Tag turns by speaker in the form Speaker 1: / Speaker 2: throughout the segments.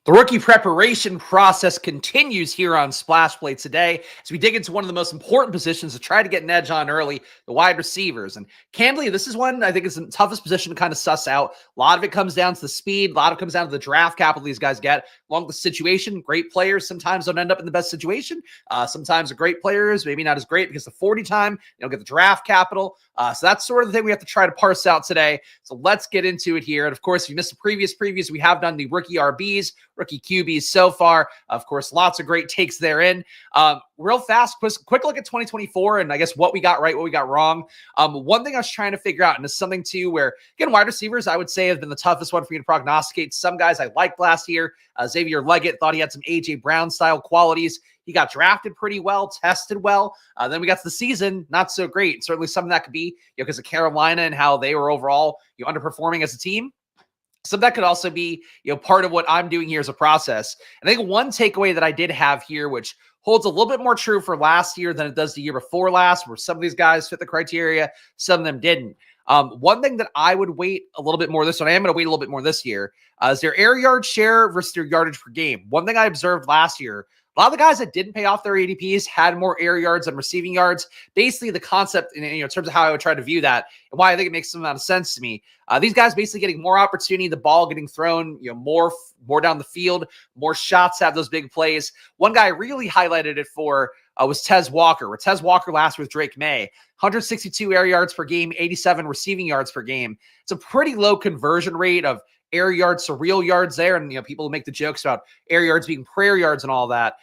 Speaker 1: The rookie preparation process continues here on Splash Play today as we dig into one of the most important positions to try to get an edge on early, the wide receivers. And candidly, this is one I think is the toughest position to kind of suss out. A lot of it comes down to the speed. A lot of it comes down to the draft capital these guys get, along with the situation. Great players sometimes don't end up in the best situation. Sometimes the great players, maybe not as great because the 40 time, they don't get the draft capital. So that's sort of the thing we have to try to parse out today. So let's get into it here. And of course, if you missed the previous previews, we have done the rookie RBs, rookie QBs so far. Of course, lots of great takes therein. Real fast, quick look at 2024 and I guess what we got right, what we got wrong. One thing I was trying to figure out, and it's something too where, again, wide receivers, I would say have been the toughest one for me to prognosticate. Some guys I liked last year. Xavier Leggett, thought he had some A.J. Brown style qualities. He got drafted pretty well, tested well. Then we got to the season, not so great. Certainly something that could be, because of Carolina and how they were overall, underperforming as a team. So that could also be, part of what I'm doing here as a process. And I think one takeaway that I did have here, which holds a little bit more true for last year than it does the year before last, where some of these guys fit the criteria, some of them didn't. One thing that I would wait a little bit more this one, I am going to wait a little bit more this year, is their air yard share versus their yardage per game. One thing I observed last year, a lot of the guys that didn't pay off their ADPs had more air yards than receiving yards. Basically, the concept, in terms of how I would try to view that and why I think it makes some amount of sense to me. These guys basically getting more opportunity, the ball getting thrown, more down the field, more shots, have those big plays. One guy I really highlighted it for was Tez Walker, where Tez Walker last with Drake May, 162 air yards per game, 87 receiving yards per game. It's a pretty low conversion rate of air yards to real yards there. And, people make the jokes about air yards being prayer yards and all that.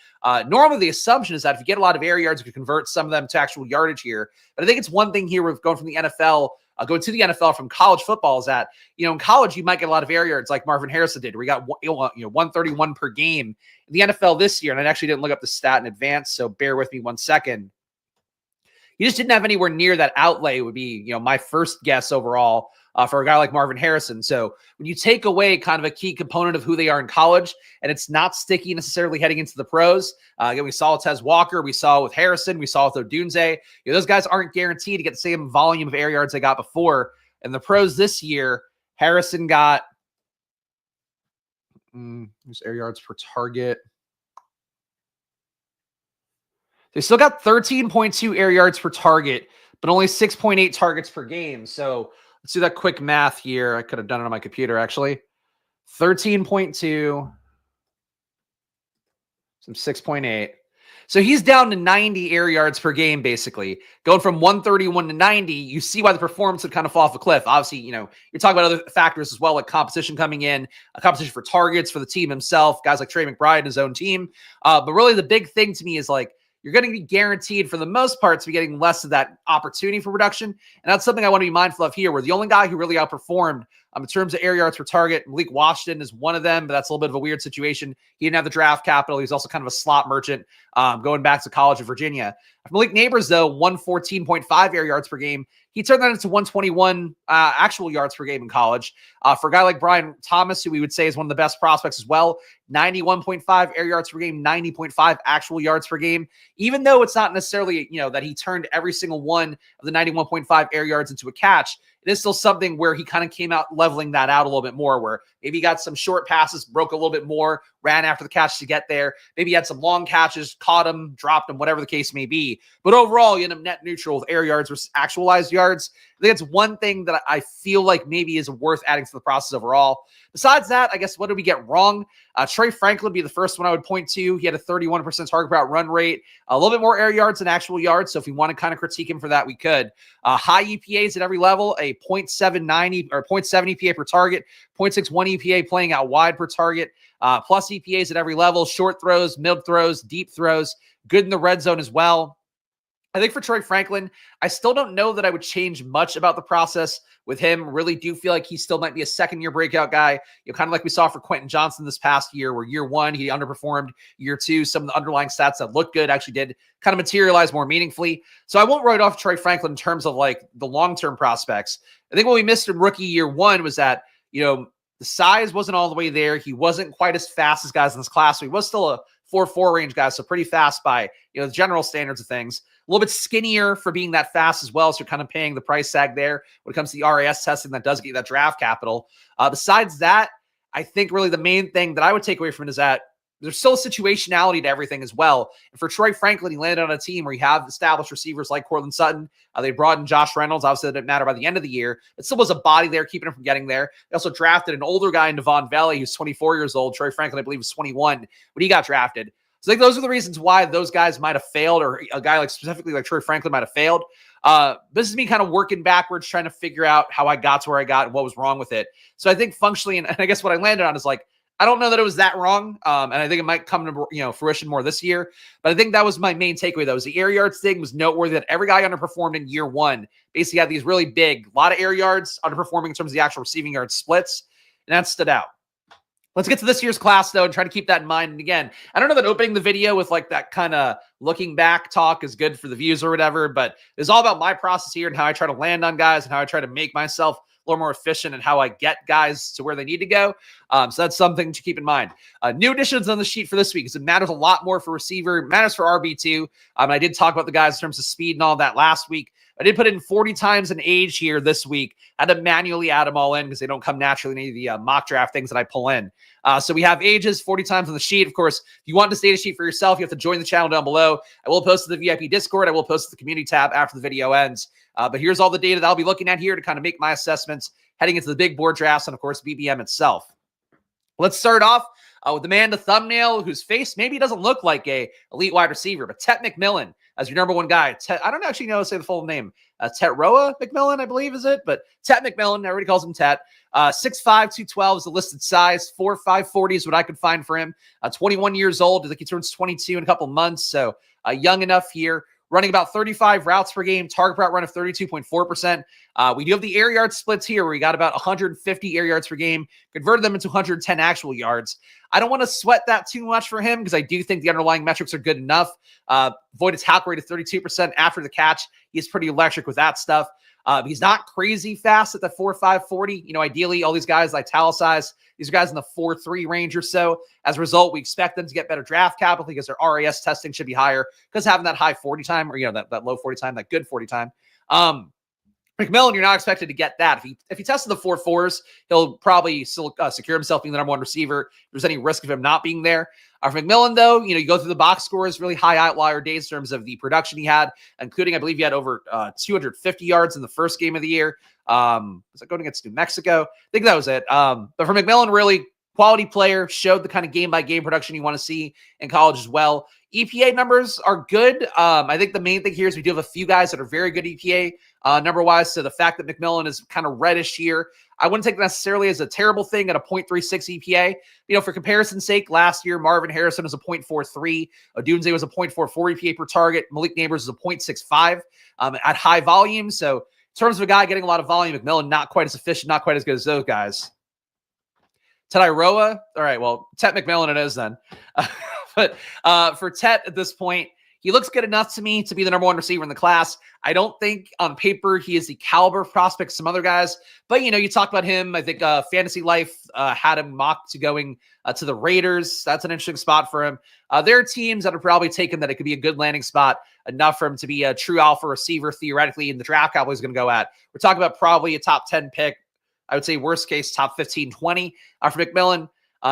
Speaker 1: Normally the assumption is that if you get a lot of air yards, you can convert some of them to actual yardage here. But I think it's one thing here with going from the NFL, going to the NFL from college football is that, in college, you might get a lot of air yards like Marvin Harrison did, where he got 131 per game. In the NFL this year, and I actually didn't look up the stat in advance, so bear with me 1 second. He just didn't have anywhere near that outlay would be, my first guess overall for a guy like Marvin Harrison. So when you take away kind of a key component of who they are in college, and it's not sticky necessarily heading into the pros. Again, we saw with Tez Walker, we saw with Harrison, we saw with Odunze. Those guys aren't guaranteed to get the same volume of air yards they got before. And the pros this year, Harrison got there's air yards per target. They still got 13.2 air yards per target, but only 6.8 targets per game. So let's do that quick math here. I could have done it on my computer, actually. 13.2, some 6.8. So he's down to 90 air yards per game, basically. Going from 131 to 90, you see why the performance would kind of fall off a cliff. Obviously, you're talking about other factors as well, like competition coming in, a competition for targets for the team himself, guys like Tre McMillan and his own team. But really the big thing to me is you're going to be guaranteed for the most part to be getting less of that opportunity for reduction. And that's something I want to be mindful of here, where the only guy who really outperformed in terms of air yards per target, Malik Washington is one of them, but that's a little bit of a weird situation. He didn't have the draft capital. He's also kind of a slot merchant going back to college in Virginia. Malik Neighbors, though, 114.5 air yards per game. He turned that into 121 actual yards per game in college. For a guy like Brian Thomas, who we would say is one of the best prospects as well, 91.5 air yards per game, 90.5 actual yards per game. Even though it's not necessarily, that he turned every single one of the 91.5 air yards into a catch, it is still something where he kind of came out leveling that out a little bit more, where maybe he got some short passes, broke a little bit more, ran after the catch to get there. Maybe he had some long catches, caught him, dropped him, whatever the case may be. But overall, you end up net neutral with air yards versus actualized yards. I think it's one thing that I feel like maybe is worth adding to the process overall. Besides that, I guess, what did we get wrong? Trey Franklin would be the first one I would point to. He had a 31% target route run rate, a little bit more air yards than actual yards. So if we want to kind of critique him for that, we could. High EPAs at every level, a 0.790 or 0.7 EPA per target, 0.61 EPA playing out wide per target, plus EPAs at every level, short throws, mid throws, deep throws, good in the red zone as well. I think for Trey Franklin, I still don't know that I would change much about the process with him. Really do feel like he still might be a second-year breakout guy, kind of like we saw for Quentin Johnson this past year, where year one, he underperformed. Year two, some of the underlying stats that looked good actually did kind of materialize more meaningfully. So I won't write off Trey Franklin in terms of the long-term prospects. I think what we missed in rookie year one was that, the size wasn't all the way there. He wasn't quite as fast as guys in this class. So he was still a 4.4 range guy, so pretty fast by the general standards of things. A little bit skinnier for being that fast as well, so you're kind of paying the price tag there when it comes to the RAS testing that does get you that draft capital. Besides that, I think really the main thing that I would take away from it is that there's still a situationality to everything as well. And for Troy Franklin, he landed on a team where you have established receivers like Courtland Sutton. They brought in Josh Reynolds. Obviously, it didn't matter by the end of the year. It still was a body there, keeping him from getting there. They also drafted an older guy in Devon Valley who's 24 years old. Troy Franklin, I believe, was 21 when he got drafted. So I think those are the reasons why those guys might have failed, or a guy like specifically like Troy Franklin might have failed. This is me kind of working backwards, trying to figure out how I got to where I got and what was wrong with it. So I think functionally, and I guess what I landed on is like, I don't know that it was that wrong, and I think it might come to fruition more this year. But I think that was my main takeaway, though, is the air yards thing was noteworthy that every guy underperformed in year one. Basically had these really big, a lot of air yards, underperforming in terms of the actual receiving yard splits, and that stood out. Let's get to this year's class, though, and try to keep that in mind. And again, I don't know that opening the video with like that kind of looking back talk is good for the views or whatever, but it's all about my process here and how I try to land on guys and how I try to make myself a little more efficient and how I get guys to where they need to go. So that's something to keep in mind. New additions on the sheet for this week because it matters a lot more for receiver. It matters for RB2. I did talk about the guys in terms of speed and all that last week. I did put in 40 times an age here this week. I had to manually add them all in because they don't come naturally in any of the mock draft things that I pull in. So we have ages 40 times on the sheet. Of course, if you want this data sheet for yourself, you have to join the channel down below. I will post to the VIP Discord. I will post to the community tab after the video ends. But here's all the data that I'll be looking at here to kind of make my assessments heading into the big board drafts and, of course, BBM itself. Let's start off with the man, the thumbnail, whose face maybe doesn't look like a elite wide receiver, but Tet McMillan as your number one guy. I don't actually know how to say the full name. Tet McMillan, I believe, is it? But Tet McMillan, everybody calls him Tet. 6'5", 212 is the listed size. 4'5", 40 is what I could find for him. 21 years old. I think he turns 22 in a couple months, so young enough here. Running about 35 routes per game, target route run of 32.4%. We do have the air yard splits here where we got about 150 air yards per game, converted them into 110 actual yards. I don't want to sweat that too much for him because I do think the underlying metrics are good enough. Avoided tackle rate of 32% after the catch. He's pretty electric with that stuff. He's not crazy fast at the 4.5 40. Ideally, all these guys italicize. These are guys in the 4.3 range or so. As a result, we expect them to get better draft capital because their RAS testing should be higher because having that high 40 time or, that low 40 time, that good 40 time. McMillan, you're not expected to get that. If he tested the 4.4s, he'll probably still secure himself being the number one receiver. If there's any risk of him not being there. For McMillan, though, you go through the box scores, really high outlier days in terms of the production he had, including, I believe he had over 250 yards in the first game of the year. Was it going against New Mexico? I think that was it. But for McMillan, really quality player, showed the kind of game-by-game production you want to see in college as well. EPA numbers are good. I think the main thing here is we do have a few guys that are very good EPA number-wise, so the fact that McMillan is kind of reddish here, I wouldn't take necessarily as a terrible thing at a 0.36 EPA. For comparison's sake, last year, Marvin Harrison was a 0.43. Odunze was a 0.44 EPA per target. Malik Neighbors is a 0.65 at high volume. So in terms of a guy getting a lot of volume, McMillan not quite as efficient, not quite as good as those guys. Tet Iroa? All right, well, Tet McMillan it is then. But for Tet at this point, he looks good enough to me to be the number one receiver in the class. I don't think on paper he is the caliber of prospect some other guys. But, you talk about him. I think Fantasy Life had him mocked to going to the Raiders. That's an interesting spot for him. There are teams that are probably taken that it could be a good landing spot, enough for him to be a true alpha receiver theoretically in the draft Cowboys is going to go at. We're talking about probably a top 10 pick. I would say worst case, top 15, 20 for McMillan.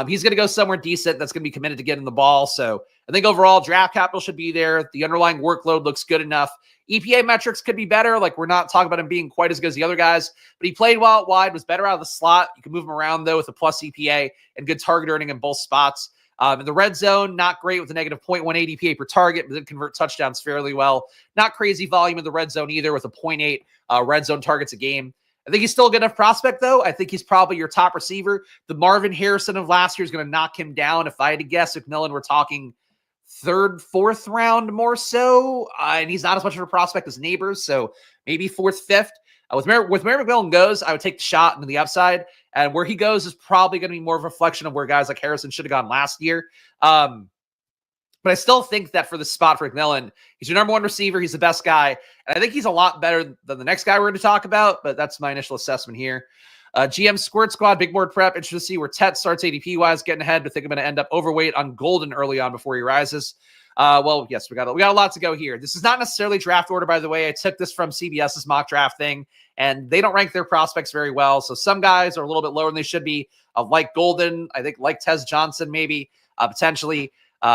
Speaker 1: He's going to go somewhere decent that's going to be committed to getting the ball. So I think overall draft capital should be there. The underlying workload looks good enough. EPA metrics could be better. Like we're not talking about him being quite as good as the other guys, but he played well out wide, was better out of the slot. You can move him around though with a plus EPA and good target earning in both spots. In the red zone, not great with a negative 0.18 EPA per target, but did convert touchdowns fairly well. Not crazy volume in the red zone either with a 0.8 red zone targets a game. I think he's still a good enough prospect, though. I think he's probably your top receiver. The Marvin Harrison of last year is going to knock him down. If I had to guess, McMillan, we're talking third, fourth round more so. And he's not as much of a prospect as Neighbors, so maybe fourth, fifth. With where McMillan goes, I would take the shot into the upside. And where he goes is probably going to be more of a reflection of where guys like Harrison should have gone last year. But I still think that for the spot for McMillan, he's your number one receiver. He's the best guy. And I think he's a lot better than the next guy we're going to talk about, but that's my initial assessment here. GM Squirt Squad, Big Board Prep. Interested to see where Tet starts ADP-wise, getting ahead, but think I'm going to end up overweight on Golden early on before he rises. Well, yes, we got a lot to go here. This is not necessarily draft order, by the way. I took this from CBS's mock draft thing, and they don't rank their prospects very well. So some guys are a little bit lower than they should be. like Golden, I think like Tez Johnson, maybe potentially.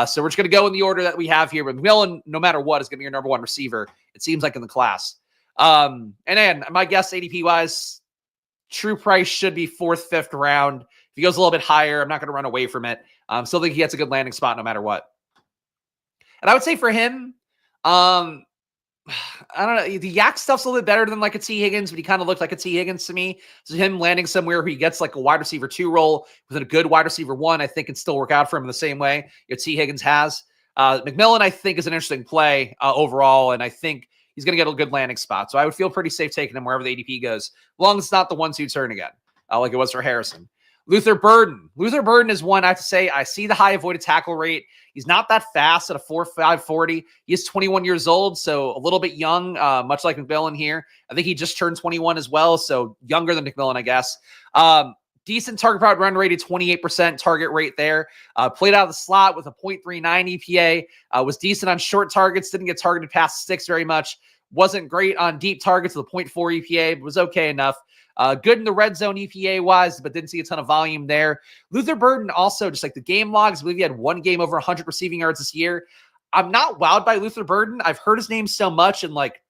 Speaker 1: So we're just going to go in the order that we have here. But McMillan, no matter what, is going to be your number one receiver, it seems like, in the class. And then my guess ADP wise, true price should be 4th, 5th round. If he goes a little bit higher, I'm not going to run away from it. Still think he gets a good landing spot no matter what. And I would say for him, I don't know. The Yak stuff's a little bit better than like a T. Higgins, but he kind of looked like a T. Higgins to me. So him landing somewhere where he gets like a wide receiver 2 role with a good wide receiver 1, I think can still work out for him in the same way T. Higgins has. McMillan, I think, is an interesting play overall, and I think he's going to get a good landing spot. So I would feel pretty safe taking him wherever the ADP goes, as long as it's not the 1-2 turn again, like it was for Harrison. Luther Burden. Luther Burden is one I have to say, I see the high avoided tackle rate. He's not that fast at a 4.5 40. He is 21 years old, so a little bit young, much like McMillan here. I think he just turned 21 as well, so younger than McMillan, I guess. Decent target per run rate, 28% target rate there. Played out of the slot with a 0.39 EPA. Was decent on short targets, didn't get targeted past the sticks very much. Wasn't great on deep targets with a 0.4 EPA, but was okay enough. Good in the red zone EPA-wise, but didn't see a ton of volume there. Luther Burden also, just like the game logs, I believe he had one game over 100 receiving yards this year. I'm not wowed by Luther Burden. I've heard his name so much, and like,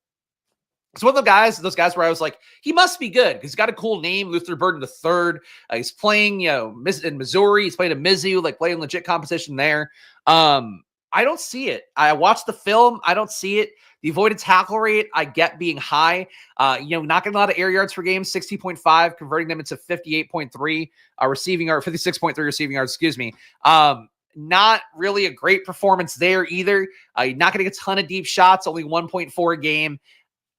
Speaker 1: it's one of those guys where I was like, he must be good because he's got a cool name, Luther Burden III. He's playing, in Missouri. He's playing at Mizzou, like playing legit competition there. I don't see it. I watched the film. I don't see it. The avoided tackle rate, I get being high. Not getting a lot of air yards per game, 60.5, converting them into 58.3 receiving or 56.3 receiving yards, excuse me. Not really a great performance there either. You're not getting a ton of deep shots, only 1.4 a game.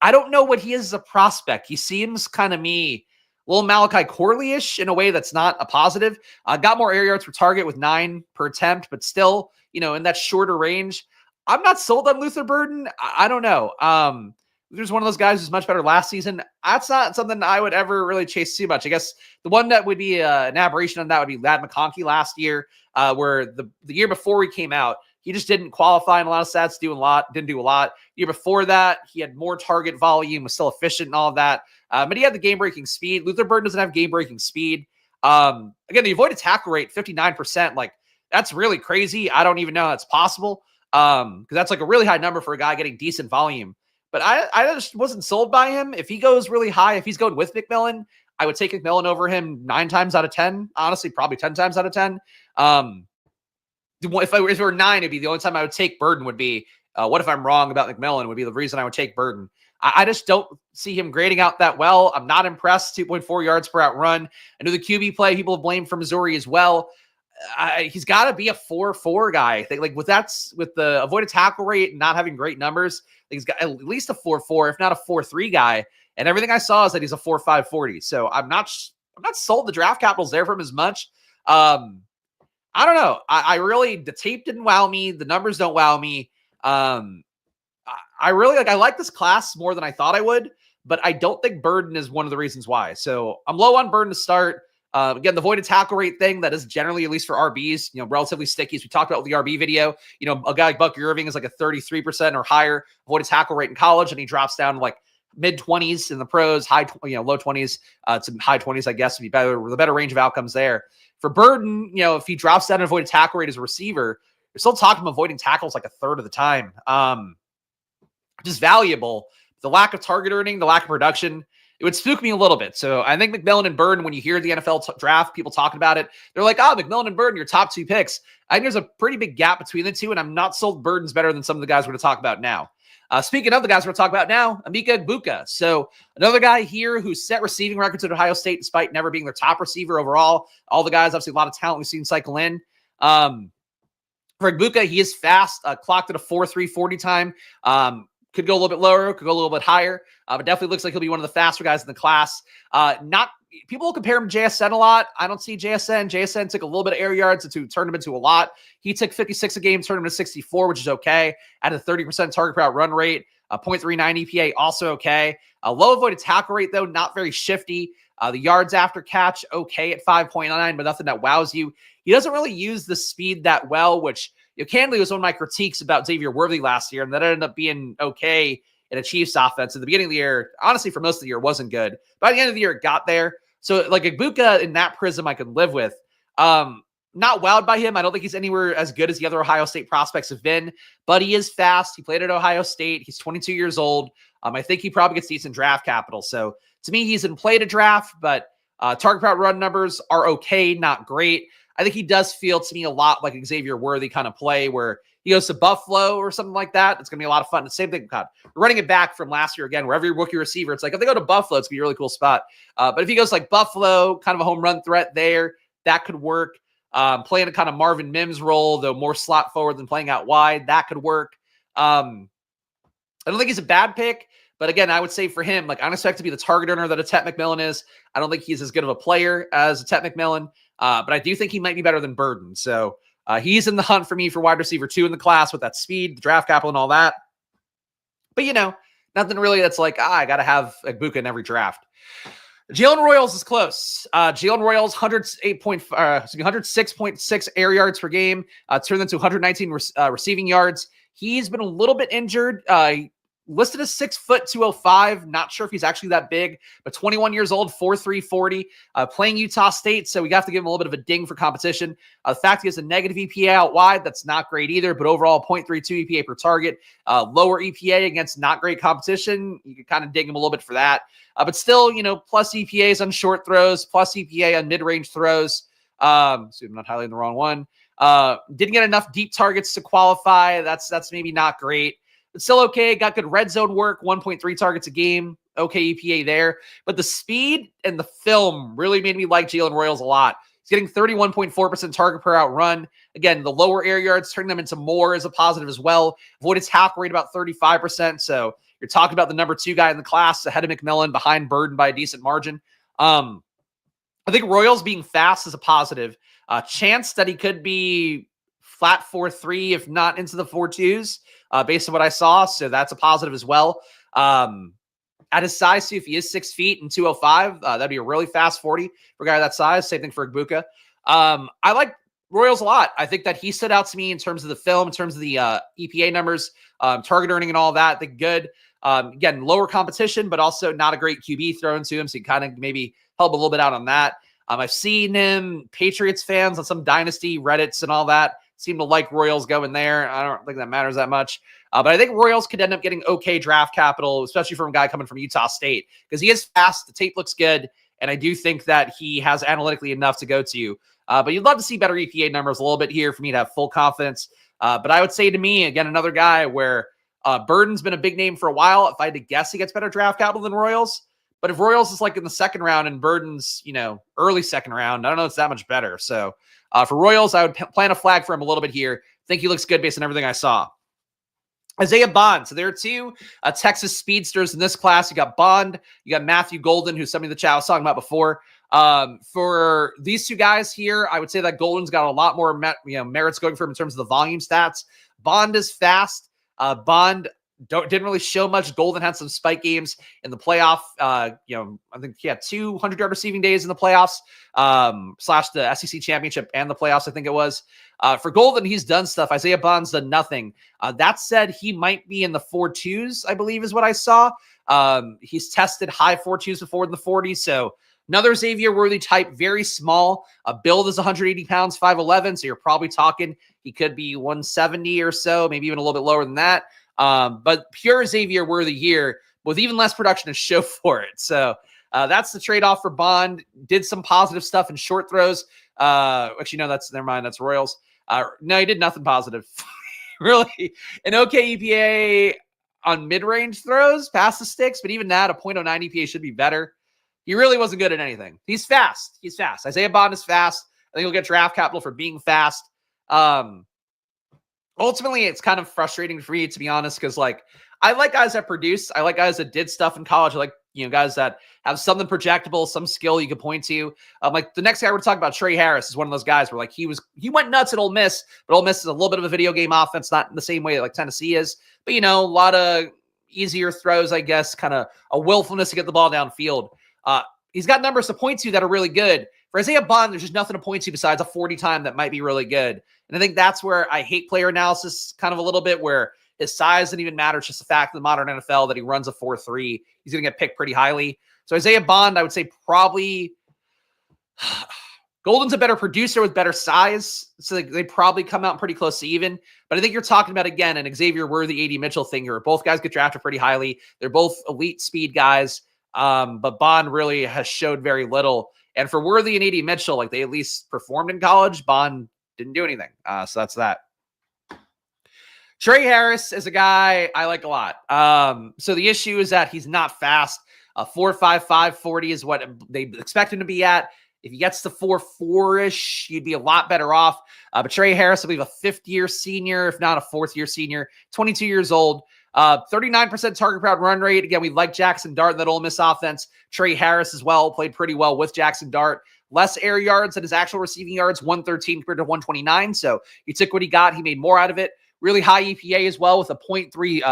Speaker 1: I don't know what he is as a prospect. He seems kind of a little Malachi Corley-ish in a way that's not a positive. Got more air yards per target with 9 per attempt, but still, in that shorter range. I'm not sold on Luther Burden. I don't know. There's one of those guys who's much better last season. That's not something I would ever really chase too much. I guess the one that would be an aberration on that would be Ladd McConkey last year, where the year before he came out, he just didn't qualify in a lot of stats, didn't do a lot. The year before that, he had more target volume, was still efficient and all of that. But he had the game-breaking speed. Luther Burden doesn't have game-breaking speed. Again, the avoided tackle rate, 59%, like that's really crazy. I don't even know how that's possible. Because that's like a really high number for a guy getting decent volume. But I just wasn't sold by him. If he goes really high, if he's going with McMillan, I would take McMillan over him 9 times out of 10. Honestly, probably 10 times out of 10. If it were 9, it'd be the only time I would take Burden would be, what if I'm wrong about McMillan would be the reason I would take Burden. I just don't see him grading out that well. I'm not impressed. 2.4 yards per out run. I know the QB play people have blamed for Missouri as well. He's got to be a 4.4 guy. I think with the avoided tackle rate and not having great numbers, I think he's got at least a 4.4, if not a 4.3 guy. And everything I saw is that he's a 4.5 40. So I'm not sold. The draft capital's there for him as much. I don't know. I really, the tape didn't wow me. The numbers don't wow me. I really I like this class more than I thought I would, but I don't think Burden is one of the reasons why. So I'm low on Burden to start. Again, the avoided tackle rate thing that is generally, at least for RBs, relatively sticky. As we talked about with the RB video, a guy like Bucky Irving is like a 33% or higher avoided tackle rate in college, and he drops down to like mid 20s in the pros, low 20s to high 20s, I guess would be better, with a better range of outcomes there. For Burden, if he drops down an avoided tackle rate as a receiver, you're still talking about avoiding tackles like a third of the time, which is valuable. The lack of target earning, the lack of production, it would spook me a little bit. So I think McMillan and Burden, when you hear the NFL draft, people talking about it, they're like, McMillan and Burden, your top 2 picks. I think there's a pretty big gap between the two, and I'm not sold Burden's better than some of the guys we're going to talk about now. Speaking of the guys we're going to talk about now, Emeka Egbuka. So another guy here who set receiving records at Ohio State despite never being their top receiver overall. All the guys, obviously a lot of talent we've seen cycle in. For Egbuka, he is fast, clocked at a 4.3 40 time. Could go a little bit lower, could go a little bit higher, but definitely looks like he'll be one of the faster guys in the class. People compare him to JSN a lot. I don't see JSN. JSN took a little bit of air yards to turn him into a lot. He took 56 a game, turned him to 64, which is okay. At a 30% target per out run rate, a 0.39 EPA, also okay. A low avoided tackle rate, though, not very shifty. The yards after catch, okay at 5.9, but nothing that wows you. He doesn't really use the speed that well, which candidly was one of my critiques about Xavier Worthy last year, and that ended up being okay in a Chiefs offense. At the beginning of the year, honestly, for most of the year, wasn't good. By the end of the year, it got there. So like Egbuka in that prism I can live with. Not wowed by him. I don't think he's anywhere as good as the other Ohio State prospects have been, but he is fast. He played at Ohio State. He's 22 years old. I think he probably gets decent draft capital. So to me, he's in play to draft, but target route run numbers are okay, not great. I think he does feel to me a lot like Xavier Worthy kind of play where he goes to Buffalo or something like that. It's going to be a lot of fun. The same thing, God, running it back from last year again, where every rookie receiver, it's like if they go to Buffalo, it's going to be a really cool spot. But if he goes like Buffalo, kind of a home run threat there, that could work. Playing a kind of Marvin Mims role, though more slot forward than playing out wide, that could work. I don't think he's a bad pick, but again, I would say for him, like I don't expect to be the target earner that a Tet McMillan is. I don't think he's as good of a player as a Tet McMillan, but I do think he might be better than Burden. So he's in the hunt for me for wide receiver 2 in the class with that speed, the draft capital, and all that. But nothing really that's like, I got to have Egbuka in every draft. Jalen Royals is close. Jalen Royals, 106.6 air yards per game, turned into 119 receiving yards. He's been a little bit injured. Listed as 6 foot 205. Not sure if he's actually that big, but 21 years old, 4'3", 40, playing Utah State. So we have to give him a little bit of a ding for competition. The fact he has a negative EPA out wide, that's not great either, but overall 0.32 EPA per target. Lower EPA against not great competition. You can kind of dig him a little bit for that. But still, plus EPAs on short throws, plus EPA on mid-range throws. So I'm not highlighting the wrong one. Didn't get enough deep targets to qualify. That's maybe not great. But still okay. Got good red zone work, 1.3 targets a game. Okay EPA there. But the speed and the film really made me like Jalen Royals a lot. He's getting 31.4% target per out run. Again, the lower air yards, turning them into more is a positive as well. Avoided tackle rate about 35%. So you're talking about the number 2 guy in the class ahead of McMillan, behind Burden by a decent margin. I think Royals being fast is a positive. Chance that he could be flat 4.3, if not into the 4.2s, based on what I saw. So that's a positive as well. At his size, see if he is 6 feet and 205, that'd be a really fast 40 for a guy that size. Same thing for Egbuka. I like Royals a lot. I think that he stood out to me in terms of the film, in terms of the EPA numbers, target earning and all that. They're good. Again, lower competition, but also not a great QB thrown to him. So you kind of maybe help a little bit out on that. I've seen him, Patriots fans on some dynasty Reddits and all that seem to like Royals going there. I don't think that matters that much. But I think Royals could end up getting okay draft capital, especially from a guy coming from Utah State, because he is fast. The tape looks good. And I do think that he has analytically enough to go to. But you'd love to see better EPA numbers a little bit here for me to have full confidence. But I would say to me, again, another guy where Burden's been a big name for a while. If I had to guess, he gets better draft capital than Royals. But if Royals is like in the second round and Burden's, early second round, I don't know if it's that much better. So for Royals, I would plant a flag for him a little bit here. Think he looks good based on everything I saw. Isaiah Bond. So there are 2 Texas speedsters in this class. You got Bond. You got Matthew Golden, who's somebody the chat was talking about before. For these 2 guys here, I would say that Golden's got a lot more merits going for him in terms of the volume stats. Bond is fast. Bond didn't really show much. Golden had some spike games in the playoff. I think he had 200-yard receiving days in the playoffs, / the SEC championship and the playoffs, I think it was. For Golden, he's done stuff. Isaiah Bond's done nothing. That said, he might be in the 4.2s, I believe is what I saw. He's tested high 4.2s before in the 40s. So another Xavier Worthy type, very small. Build is 180 pounds, 5'11". So you're probably talking he could be 170 or so, maybe even a little bit lower than that. But pure Xavier Worthy here with even less production to show for it. So that's the trade-off for Bond. Did some positive stuff in short throws. Actually, no, never mind. That's Royals. No, he did nothing positive. Really. An okay EPA on mid-range throws, past the sticks, but even that, a 0.09 EPA should be better. He really wasn't good at anything. He's fast. Isaiah Bond is fast. I think he'll get draft capital for being fast. Ultimately, it's kind of frustrating for me, to be honest, because I like guys that produce. I like guys that did stuff in college. I like guys that have something projectable, some skill you can point to. Like the next guy we're talking about, Tre Harris, is one of those guys where he went nuts at Ole Miss, but Ole Miss is a little bit of a video game offense, not in the same way like Tennessee is. But a lot of easier throws, I guess, kind of a willfulness to get the ball downfield. He's got numbers to point to that are really good. For Isaiah Bond, there's just nothing to point to besides a 40 time that might be really good. And I think that's where I hate player analysis kind of a little bit, where his size doesn't even matter. It's just the fact of the modern NFL that he runs a 4.3. He's going to get picked pretty highly. So Isaiah Bond, I would say probably Golden's a better producer with better size, so they probably come out pretty close to even. But I think you're talking about, again, an Xavier Worthy, AD Mitchell thing here. Both guys get drafted pretty highly. They're both elite speed guys, but Bond really has showed very little. And for Worthy and AD Mitchell, like they at least performed in college. Bond didn't do anything. So that's that. Tre Harris is a guy I like a lot. So the issue is that he's not fast. 4.55 40 is what they expect him to be at. If he gets to 4.4-ish, you'd be a lot better off. But Tre Harris, I believe, a fifth-year senior, if not a fourth-year senior, 22 years old. 39% target proud run rate. Again, we like Jackson Dart in that Ole Miss offense. Tre Harris as well played pretty well with Jackson Dart. Less air yards than his actual receiving yards, 113 compared to 129. So you took what he got. He made more out of it. Really high EPA as well with a 0.64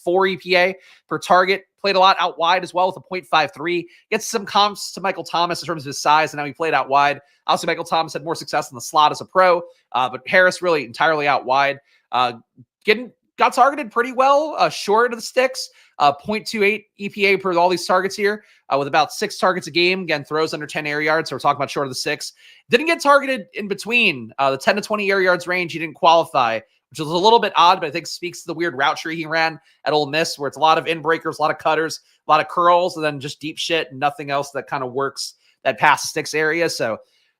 Speaker 1: EPA per target. Played a lot out wide as well with a 0.53. Gets some comps to Michael Thomas in terms of his size and how he played out wide. Also, Michael Thomas had more success in the slot as a pro, but Harris really entirely out wide. Got targeted pretty well, short of the sticks. 0.28 EPA per all these targets here, with about 6 targets a game. Again, throws under 10 air yards, so we're talking about short of the 6. Didn't get targeted in between the 10 to 20 air yards range. He didn't qualify, which was a little bit odd, but I think speaks to the weird route tree he ran at Ole Miss, where it's a lot of in-breakers, a lot of cutters, a lot of curls, and then just deep shit, and nothing else that kind of works that pass the sticks area. So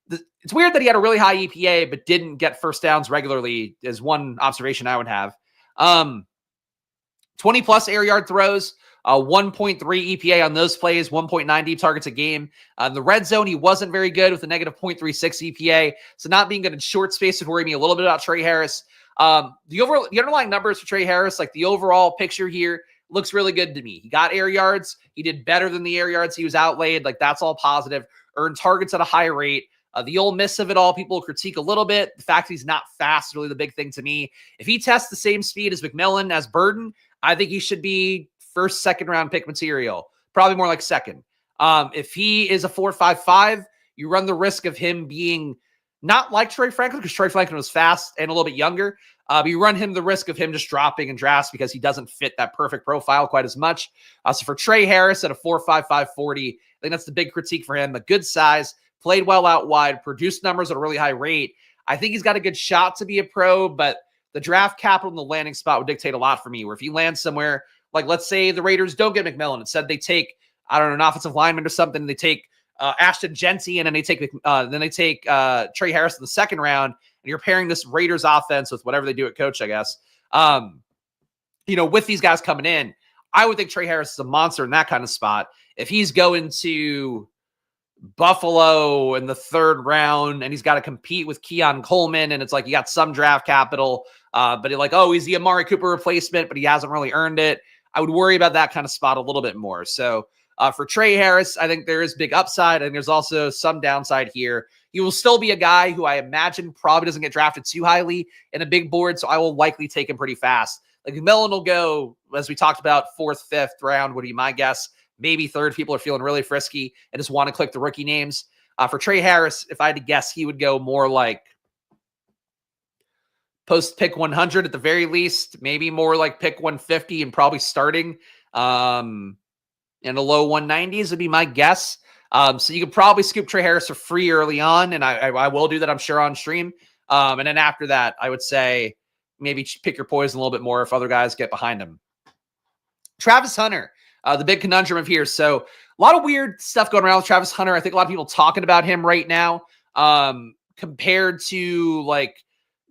Speaker 1: it's weird that he had a really high EPA, but didn't get first downs regularly is one observation I would have. 20-plus air yard throws, 1.3 EPA on those plays, 1.9 deep targets a game. The red zone, he wasn't very good with a negative 0.36 EPA. So not being good in short space would worry me a little bit about Tre Harris. The underlying numbers for Tre Harris, like the overall picture here, looks really good to me. He got air yards. He did better than the air yards he was outlaid. Like that's all positive. Earned targets at a high rate. The Ole Miss of it all, people critique a little bit. The fact he's not fast is really the big thing to me. If he tests the same speed as McMillan, as Burden, I think he should be first, second round pick material. Probably more like second. If he is a 4.55, you run the risk of him being not like Troy Franklin, because Troy Franklin was fast and a little bit younger. But you run him the risk of him just dropping in drafts because he doesn't fit that perfect profile quite as much. So for Tre Harris at a 4.55 40, I think that's the big critique for him. A good size, played well out wide, produced numbers at a really high rate. I think he's got a good shot to be a pro, but the draft capital and the landing spot would dictate a lot for me, where if he lands somewhere, like let's say the Raiders don't get McMillan, instead they take, I don't know, an offensive lineman or something, they take Ashton Genty, and then they take Tre Harris in the second round, and you're pairing this Raiders offense with whatever they do at coach, I guess. With these guys coming in, I would think Tre Harris is a monster in that kind of spot. If he's going to Buffalo in the third round and he's got to compete with Keon Coleman, and it's like you got some draft capital, but you're like, oh, he's the Amari Cooper replacement, but he hasn't really earned it. I would worry about that kind of spot a little bit more. So for Tre Harris, I think there is big upside, and there's also some downside here. He will still be a guy who I imagine probably doesn't get drafted too highly in a big board, so I will likely take him pretty fast. Like McMillan will go, as we talked about, 4th, 5th round would be my guess. Maybe third. People are feeling really frisky and just want to click the rookie names. For Tre Harris, if I had to guess, he would go more like post pick 100 at the very least, maybe more like pick 150 and probably starting in the low 190s would be my guess. So you could probably scoop Tre Harris for free early on, and I will do that, I'm sure, on stream. And then after that, I would say maybe pick your poison a little bit more if other guys get behind him. Travis Hunter, the big conundrum of here. So a lot of weird stuff going around with Travis Hunter. I think a lot of people talking about him right now compared to like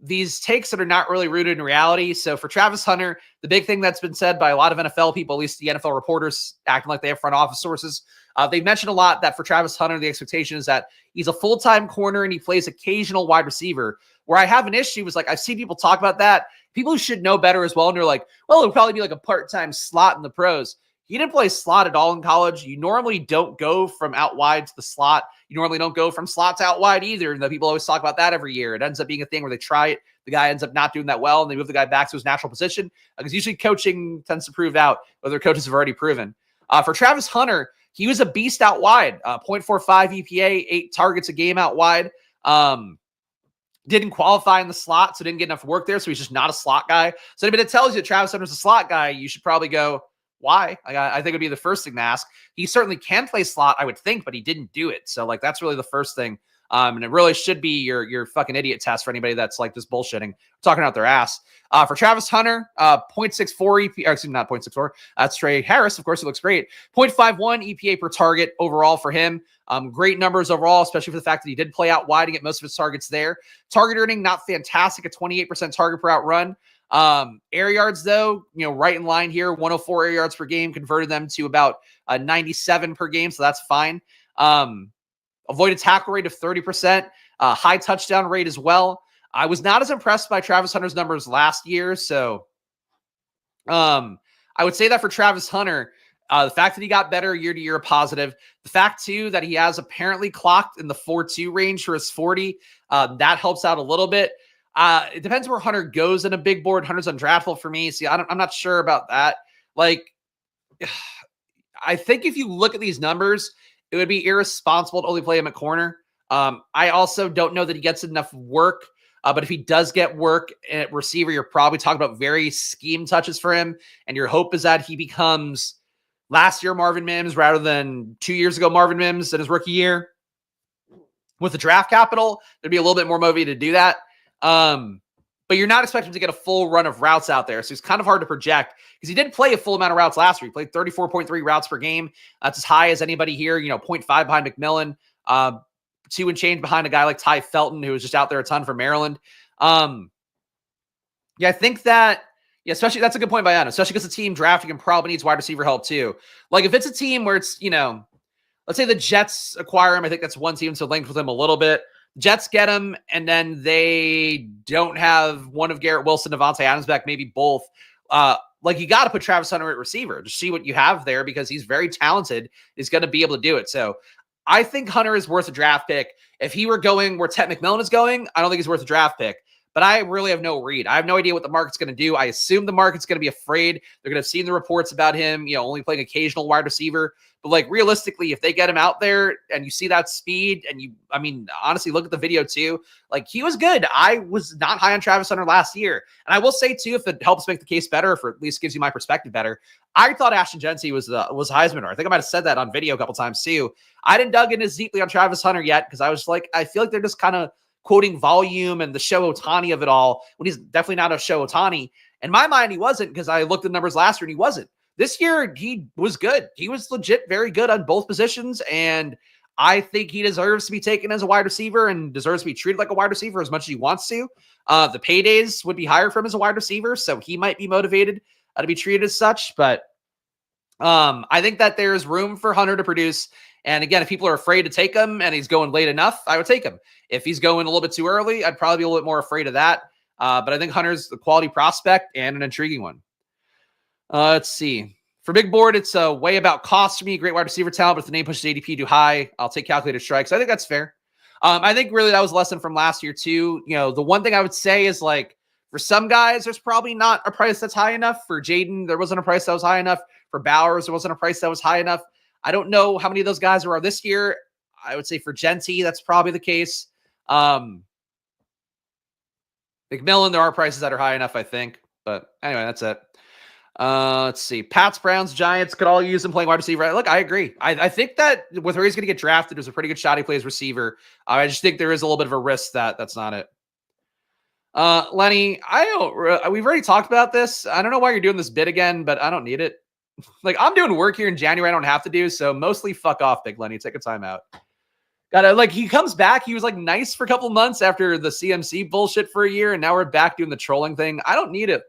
Speaker 1: these takes that are not really rooted in reality. So for Travis Hunter, the big thing that's been said by a lot of NFL people, at least the NFL reporters acting like they have front office sources, they've mentioned a lot that for Travis Hunter, the expectation is that he's a full-time corner and he plays occasional wide receiver. Where I have an issue is like, I've seen people talk about that. People who should know better as well. And they're like, well, it'll probably be like a part-time slot in the pros. He didn't play slot at all in college. You normally don't go from out wide to the slot. You normally don't go from slot to out wide either. And the people always talk about that every year. It ends up being a thing where they try it. The guy ends up not doing that well, and they move the guy back to his natural position because usually coaching tends to prove out what their coaches have already proven. For Travis Hunter, he was a beast out wide, 0.45 EPA, 8 targets a game out wide. Didn't qualify in the slot, so didn't get enough work there. So he's just not a slot guy. So anybody that tells you that Travis Hunter's a slot guy, you should probably go, why? I think it'd be the first thing to ask. He certainly can play slot, I would think, but he didn't do it. So like, that's really the first thing. And it really should be your fucking idiot test for anybody that's like just bullshitting, talking out their ass. For Travis Hunter, 0.64 EP, or excuse me, not 0.64. That's Tre Harris, of course, it looks great. 0.51 EPA per target overall for him. Great numbers overall, especially for the fact that he did play out wide and get most of his targets there. Target earning, not fantastic, at 28% target per out run. Air yards, though, right in line here, 104 air yards per game, converted them to about 97 per game, so that's fine. Avoided tackle rate of 30%, high touchdown rate as well. I was not as impressed by Travis Hunter's numbers last year, so I would say that for Travis Hunter, the fact that he got better year to year, a positive. The fact, too, that he has apparently clocked in the 4.2 range for his 40, that helps out a little bit. It depends where Hunter goes in a big board. Hunter's undraftable for me. See, I'm not sure about that. Like, I think if you look at these numbers, it would be irresponsible to only play him at corner. I also don't know that he gets enough work. But if he does get work at receiver, you're probably talking about very scheme touches for him. And your hope is that he becomes last year Marvin Mims rather than 2 years ago Marvin Mims in his rookie year. With the draft capital, there'd be a little bit more motivated to do that. But you're not expecting him to get a full run of routes out there. So it's kind of hard to project because he did play a full amount of routes last year. He played 34.3 routes per game. That's as high as anybody here, 0.5 behind McMillan, 2 and change behind a guy like Tai Felton, who was just out there a ton for Maryland. I think that, especially that's a good point by Adam, especially because the team drafting him probably needs wide receiver help too. Like if it's a team where it's, let's say the Jets acquire him. I think that's one team to link with him a little bit. Jets get him, and then they don't have one of Garrett Wilson, Devontae Adams back, maybe both. You got to put Travis Hunter at receiver to see what you have there because he's very talented. He's going to be able to do it. So I think Hunter is worth a draft pick. If he were going where Tet McMillan is going, I don't think he's worth a draft pick. But I really have no read. I have no idea what the market's going to do. I assume the market's going to be afraid. They're going to have seen the reports about him, only playing occasional wide receiver. But realistically, if they get him out there and you see that speed and honestly, look at the video too. He was good. I was not high on Travis Hunter last year. And I will say too, if it helps make the case better, if it at least gives you my perspective better, I thought Ashton Genty was Heisman. I think I might have said that on video a couple times too. I didn't dug in as deeply on Travis Hunter yet because I was I feel like they're just kind of quoting volume and the Show Ohtani of it all when he's definitely not a Show Ohtani. In my mind, he wasn't because I looked at the numbers last year and he wasn't. This year, he was good. He was legit very good on both positions, and I think he deserves to be taken as a wide receiver and deserves to be treated like a wide receiver as much as he wants to. The paydays would be higher for him as a wide receiver, so he might be motivated to be treated as such. But I think that there's room for Hunter to produce. And again, if people are afraid to take him and he's going late enough, I would take him. If he's going a little bit too early, I'd probably be a little bit more afraid of that. But I think Hunter's a quality prospect and an intriguing one. Let's see. For big board, it's way about cost for me. Great wide receiver talent, but if the name pushes ADP too high, I'll take calculated strikes. I think that's fair. I think really that was a lesson from last year too. The one thing I would say is for some guys, there's probably not a price that's high enough. For Jayden, there wasn't a price that was high enough. For Bowers, there wasn't a price that was high enough. I don't know how many of those guys are this year. I would say for Genty, that's probably the case. McMillan, there are prices that are high enough, I think. But anyway, that's it. Let's see. Pats, Browns, Giants could all use him playing wide receiver. Look, I agree. I think that with where he's going to get drafted, there's a pretty good shot he plays receiver. I just think there is a little bit of a risk that's not it. Lenny, we've already talked about this. I don't know why you're doing this bit again, but I don't need it. I'm doing work here in January I don't have to do, so mostly fuck off, Big Lenny. Take a time out. He comes back. He was nice for a couple months after the CMC bullshit for a year, and now we're back doing the trolling thing. I don't need it.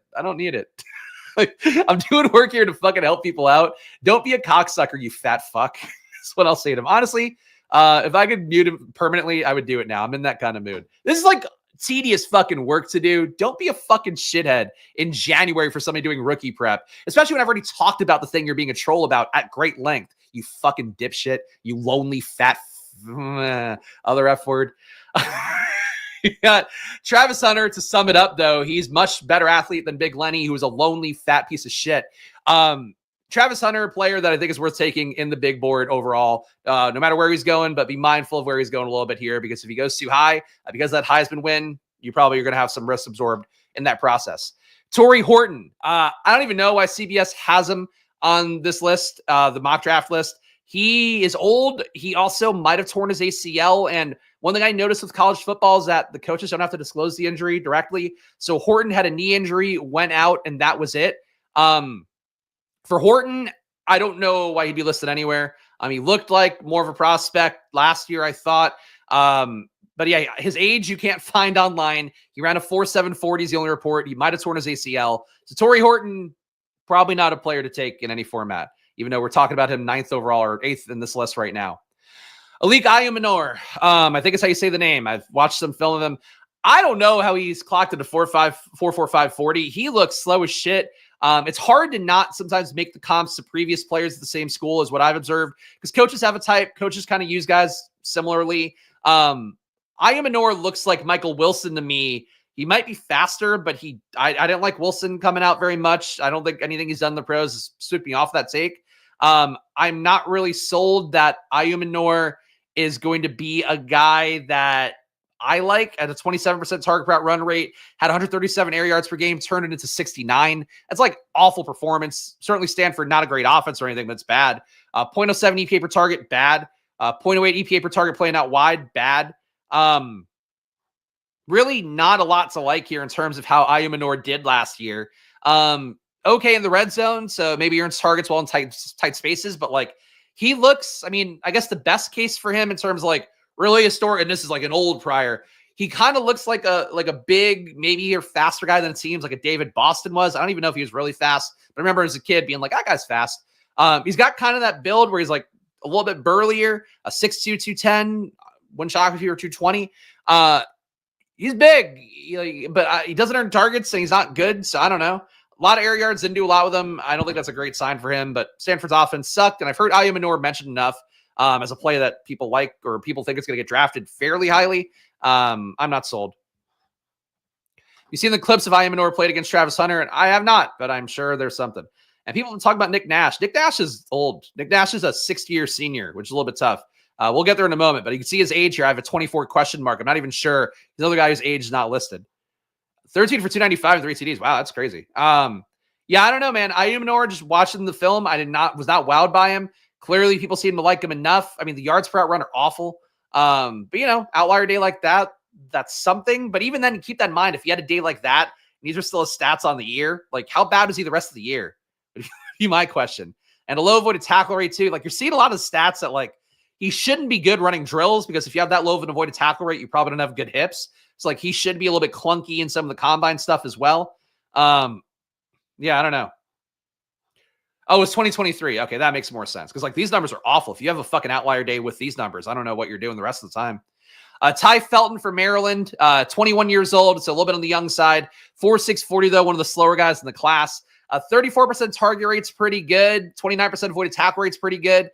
Speaker 1: I'm doing work here to fucking help people out. Don't be a cocksucker, you fat fuck. That's what I'll say to him. Honestly, if I could mute him permanently, I would do it now. I'm in that kind of mood. This is tedious fucking work to do. Don't be a fucking shithead in January for somebody doing rookie prep, especially when I've already talked about the thing you're being a troll about at great length. You fucking dipshit. You lonely fat other F word. You got Travis Hunter. To sum it up, though, he's much better athlete than Big Lenny, who is a lonely fat piece of shit. Travis Hunter, a player that I think is worth taking in the big board overall, no matter where he's going, but be mindful of where he's going a little bit here, because if he goes too high, because that Heisman win, you probably are going to have some risks absorbed in that process. Tory Horton. I don't even know why CBS has him. on this list, the mock draft list. He is old. He also might have torn his ACL. And one thing I noticed with college football is that the coaches don't have to disclose the injury directly. So Horton had a knee injury, went out, and that was it. For Horton, I don't know why he'd be listed anywhere. He looked like more of a prospect last year, I thought. But yeah, his age you can't find online. He ran a 4.740 is the only report. He might have torn his ACL. So Tory Horton, probably not a player to take in any format, even though we're talking about him 9th overall or 8th in this list right now. Alik Ayomanor, I think it's how you say the name. I've watched some film of him. I don't know how he's clocked at a 4.45 40. He looks slow as shit. It's hard to not sometimes make the comps to previous players at the same school is what I've observed because coaches have a type. Coaches kind of use guys similarly. Ayomanor looks like Michael Wilson to me. He might be faster, but I didn't like Wilson coming out very much. I don't think anything he's done in the pros is sweeping off that take. I'm not really sold that Ayomanor is going to be a guy that I like at a 27% target route run rate, had 137 air yards per game, turned it into 69. That's like awful performance. Certainly Stanford, not a great offense or anything, but it's bad. 0.07 EPA per target, bad. 0.08 EPA per target playing out wide, bad. Really not a lot to like here in terms of how Ayomanor did last year. Okay in the red zone, so maybe he earns targets while in tight spaces, but like he looks, I guess the best case for him in terms of like really historic, and this is like an old prior, he kind of looks like a big, maybe a faster guy than it seems, like a David Boston was. I don't even know if he was really fast, but I remember as a kid being like, that guy's fast. He's got kind of that build where he's like a little bit burlier, a 6'2", 210, wouldn't shock if he were 220. He's big, but he doesn't earn targets and he's not good. So I don't know. A lot of air yards, didn't do a lot with him. I don't think that's a great sign for him, but Stanford's offense sucked. And I've heard Ayomanor mentioned enough as a play that people like or people think it's going to get drafted fairly highly. I'm not sold. You've seen the clips of Ayomanor played against Travis Hunter, and I have not, but I'm sure there's something. And people talk about Nick Nash. Nick Nash is old. Nick Nash is a 60-year senior, which is a little bit tough. We'll get there in a moment, but you can see his age here. I have a 24 question mark. I'm not even sure. He's another guy whose age is not listed. 13 for 295 and 3 TDs. Wow, that's crazy. Yeah, I don't know, man. Ayomanor, just watching the film, was not wowed by him. Clearly, people seem to like him enough. The yards per out run are awful. But outlier day like that, that's something. But even then, keep that in mind. If you had a day like that, and these are still his stats on the year, like how bad is he the rest of the year? Would be my question. And a low avoided tackle rate too. Like you're seeing a lot of stats that like he shouldn't be good running drills because if you have that low of an avoided tackle rate, you probably don't have good hips. So like he should be a little bit clunky in some of the combine stuff as well. Yeah, I don't know. Oh, it's 2023. Okay, that makes more sense because like these numbers are awful. If you have a fucking outlier day with these numbers, I don't know what you're doing the rest of the time. Tai Felton for Maryland, 21 years old. It's a little bit on the young side. 4.640 though, one of the slower guys in the class. 34% target rate's pretty good. 29% avoided tackle rate's pretty good.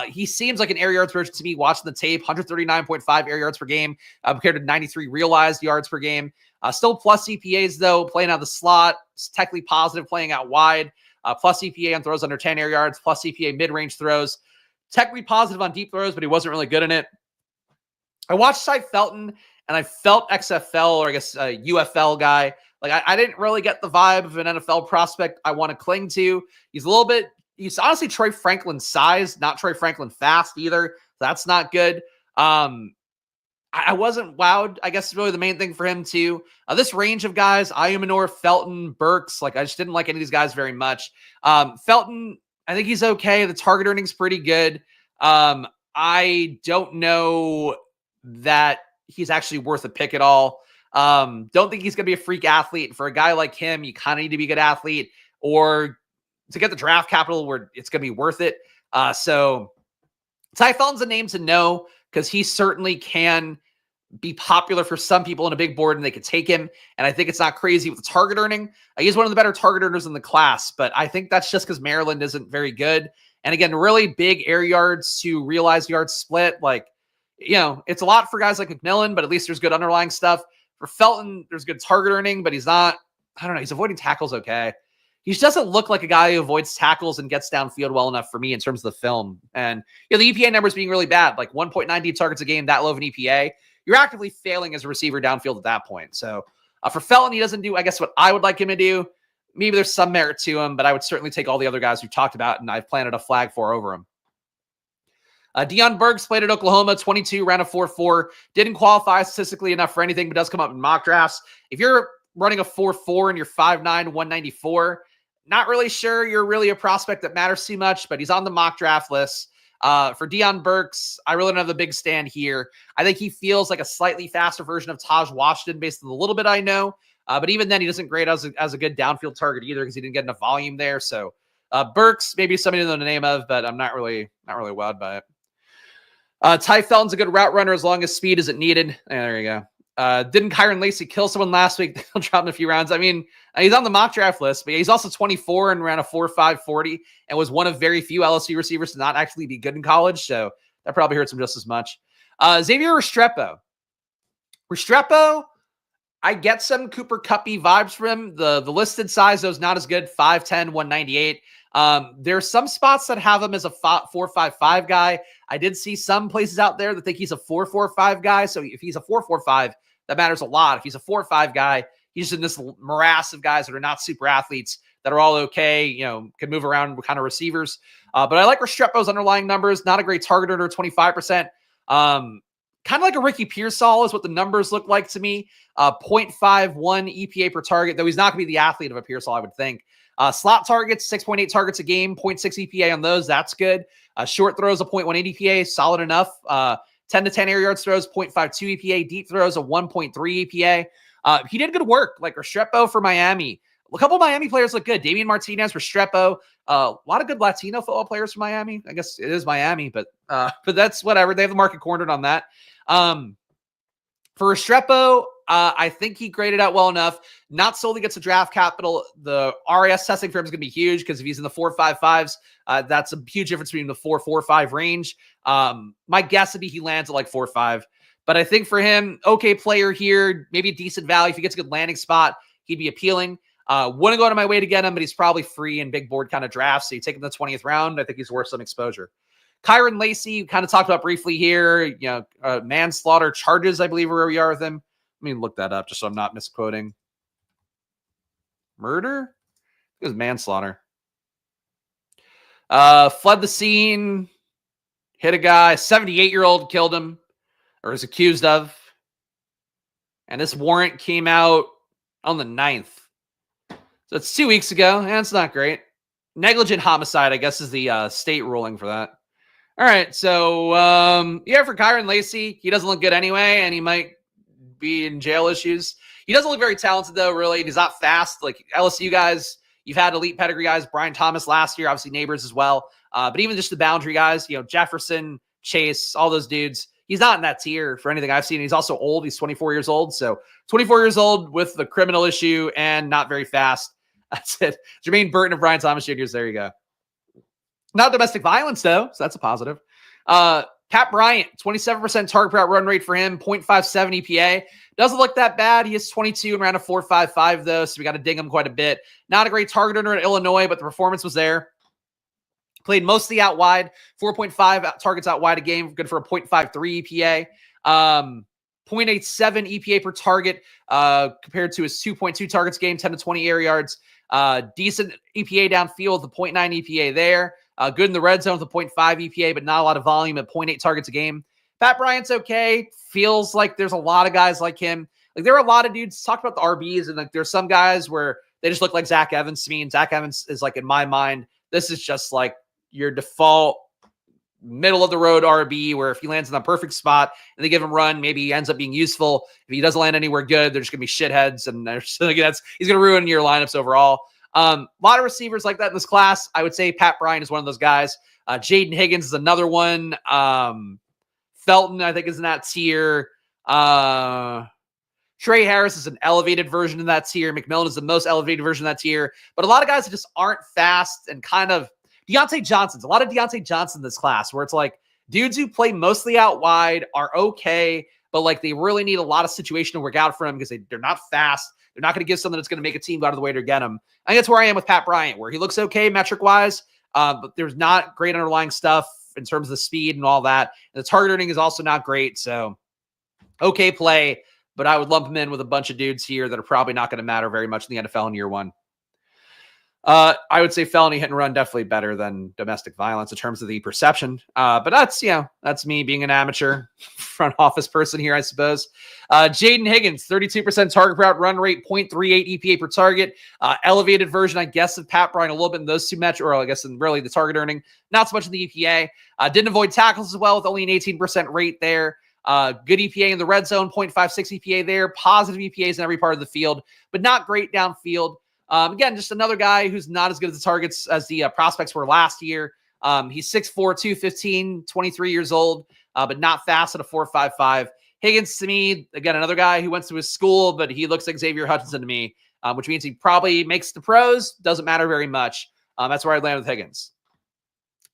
Speaker 1: He seems like an air yards version to me watching the tape. 139.5 air yards per game compared to 93 realized yards per game. Still plus CPAs though, playing out of the slot. Technically positive, playing out wide. Plus CPA on throws under 10 air yards. Plus CPA mid-range throws. Technically positive on deep throws, but he wasn't really good in it. I watched Tai Felton, and I felt XFL, or I guess a UFL guy. Like I didn't really get the vibe of an NFL prospect I want to cling to. He's honestly Troy Franklin size, not Troy Franklin fast either. That's not good. I wasn't wowed. I guess really the main thing for him too. This range of guys, Ayomanor, Felton, Burks, like I just didn't like any of these guys very much. Felton, I think he's okay. The target earning's pretty good. I don't know that he's actually worth a pick at all. Don't think he's going to be a freak athlete. For a guy like him, you kind of need to be a good athlete or to get the draft capital where it's going to be worth it. So Tai Felton's a name to know because he certainly can be popular for some people in a big board and they could take him. And I think it's not crazy with the target earning. He's one of the better target earners in the class, but I think that's just because Maryland isn't very good. And again, really big air yards to realized yards split. Like, it's a lot for guys like McMillan, but at least there's good underlying stuff. For Felton, there's good target earning, but he's not, I don't know, he's avoiding tackles okay. He just doesn't look like a guy who avoids tackles and gets downfield well enough for me in terms of the film. And the EPA numbers being really bad, like 1.9 deep targets a game, that low of an EPA. You're actively failing as a receiver downfield at that point. So for Felton, he doesn't do, I guess, what I would like him to do. maybe there's some merit to him, but I would certainly take all the other guys we've talked about, and I've planted a flag for over him. Deion Burks played at Oklahoma, 22, ran a 4.4. Didn't qualify statistically enough for anything, but does come up in mock drafts. If you're running a 4.4 and you're 5'9", 194, not really sure you're really a prospect that matters too much, but he's on the mock draft list. For Deion Burks, I really don't have a big stand here. I think he feels like a slightly faster version of Taj Washington based on the little bit I know. But even then, he doesn't grade as a good downfield target either because he didn't get enough volume there. So Burks, maybe somebody to know the name of, but I'm not really wowed by it. Tai Felton's a good route runner as long as speed isn't needed. There you go. Didn't Kyren Lacy kill someone last week? They'll drop him a few rounds. I mean, he's on the mock draft list, but he's also 24 and ran a 4.5 40 and was one of very few LSU receivers to not actually be good in college. So that probably hurts him just as much. Xavier Restrepo. I get some Cooper Kuppy vibes from him. The listed size, though, is not as good. 5'10", 198. There's some spots that have him as a 4.55 guy. I did see some places out there that think he's a 4.45 guy. So if he's a 4.45, that matters a lot. If he's a 4.5 guy, he's just in this morass of guys that are not super athletes that are all okay, can move around with kind of receivers. But I like Restrepo's underlying numbers. Not a great target under 25%. Kind of like a Ricky Pearsall is what the numbers look like to me. 0.51 EPA per target, though he's not going to be the athlete of a Pearsall, I would think. Slot targets, 6.8 targets a game, 0.6 EPA on those. That's good. Short throws, a 0.1 EPA, solid enough. 10 to 10 air yards throws, 0.52 EPA. Deep throws, a 1.3 EPA. He did good work, like Restrepo for Miami. A couple of Miami players look good. Damian Martinez, Restrepo. A lot of good Latino football players for Miami. I guess it is Miami, but that's whatever. They have the market cornered on that. For Restrepo, I think he graded out well enough. Not solely gets a draft capital. The RAS testing for him is going to be huge because if he's in the 4.55s, that's a huge difference between the 4.45 range. My guess would be he lands at like 4.5. But I think for him, okay player here, maybe a decent value. If he gets a good landing spot, he'd be appealing. Wouldn't go out of my way to get him, but he's probably free in big board kind of drafts. So you take him in the 20th round. I think he's worth some exposure. Kyren Lacy, kind of talked about briefly here, manslaughter charges, I believe, where we are with him. Let me look that up just so I'm not misquoting. Murder? It was manslaughter. Fled the scene, hit a guy, 78-year-old killed him, or is accused of. And this warrant came out on the 9th. So it's 2 weeks ago, and it's not great. Negligent homicide, I guess, is the state ruling for that. All right, so, for Kyren Lacy, he doesn't look good anyway, and he might be in jail issues. He doesn't look very talented, though, really. He's not fast. Like LSU guys, you've had elite pedigree guys, Brian Thomas last year, obviously Neighbors as well. But even just the boundary guys, Jefferson, Chase, all those dudes, he's not in that tier for anything I've seen. He's also old. He's 24 years old. So 24 years old with the criminal issue and not very fast. That's it. Jermaine Burton and Brian Thomas Jr.'s. There you go. Not domestic violence, though, so that's a positive. Pat Bryant, 27% target per out run rate for him, 0.57 EPA. Doesn't look that bad. He is 22 and ran a 4.55, though, so we got to ding him quite a bit. Not a great target earner at Illinois, but the performance was there. Played mostly out wide, 4.5 targets out wide a game, good for a 0.53 EPA. 0.87 EPA per target compared to his 2.2 targets game, 10 to 20 air yards. Decent EPA downfield, the 0.9 EPA there. Good in the red zone with a 0.5 EPA, but not a lot of volume at 0.8 targets a game. Pat Bryant's okay. Feels like there's a lot of guys like him. Like there are a lot of dudes talk about the RBs, and like there's some guys where they just look like Zach Evans to me. And Zach Evans is like, in my mind, this is just like your default middle of the road RB, where if he lands in the perfect spot and they give him run, maybe he ends up being useful. If he doesn't land anywhere good, they're just gonna be shitheads, and he's gonna ruin your lineups overall. A lot of receivers like that in this class. I would say Pat Bryant is one of those guys. Jayden Higgins is another one. Felton, I think, is in that tier. Tre Harris is an elevated version of that tier. McMillan is the most elevated version of that tier. But a lot of guys that just aren't fast and kind of Deontay Johnson's. A lot of Deontay Johnson in this class where it's like dudes who play mostly out wide are okay, but like they really need a lot of situation to work out for them because they're not fast. They're not going to give something that's going to make a team go out of the way to get him. I think that's where I am with Pat Bryant, where he looks okay metric-wise, but there's not great underlying stuff in terms of the speed and all that. And the target earning is also not great, so okay play, but I would lump him in with a bunch of dudes here that are probably not going to matter very much in the NFL in year one. I would say felony hit and run definitely better than domestic violence in terms of the perception. But that's, that's me being an amateur front office person here, I suppose. Jayden Higgins, 32% target per route run rate, 0.38 EPA per target. Elevated version, I guess, of Pat Bryant a little bit in those two match, or I guess in really the target earning, not so much in the EPA. Didn't avoid tackles as well with only an 18% rate there. Good EPA in the red zone, 0.56 EPA there. Positive EPAs in every part of the field, but not great downfield. Again, just another guy who's not as good at the targets as the prospects were last year. He's 6'4", 215, 23 years old, but not fast at a 4.55. Higgins, to me, again, another guy who went to his school, but he looks like Xavier Hutchinson to me, which means he probably makes the pros. Doesn't matter very much. That's where I'd land with Higgins.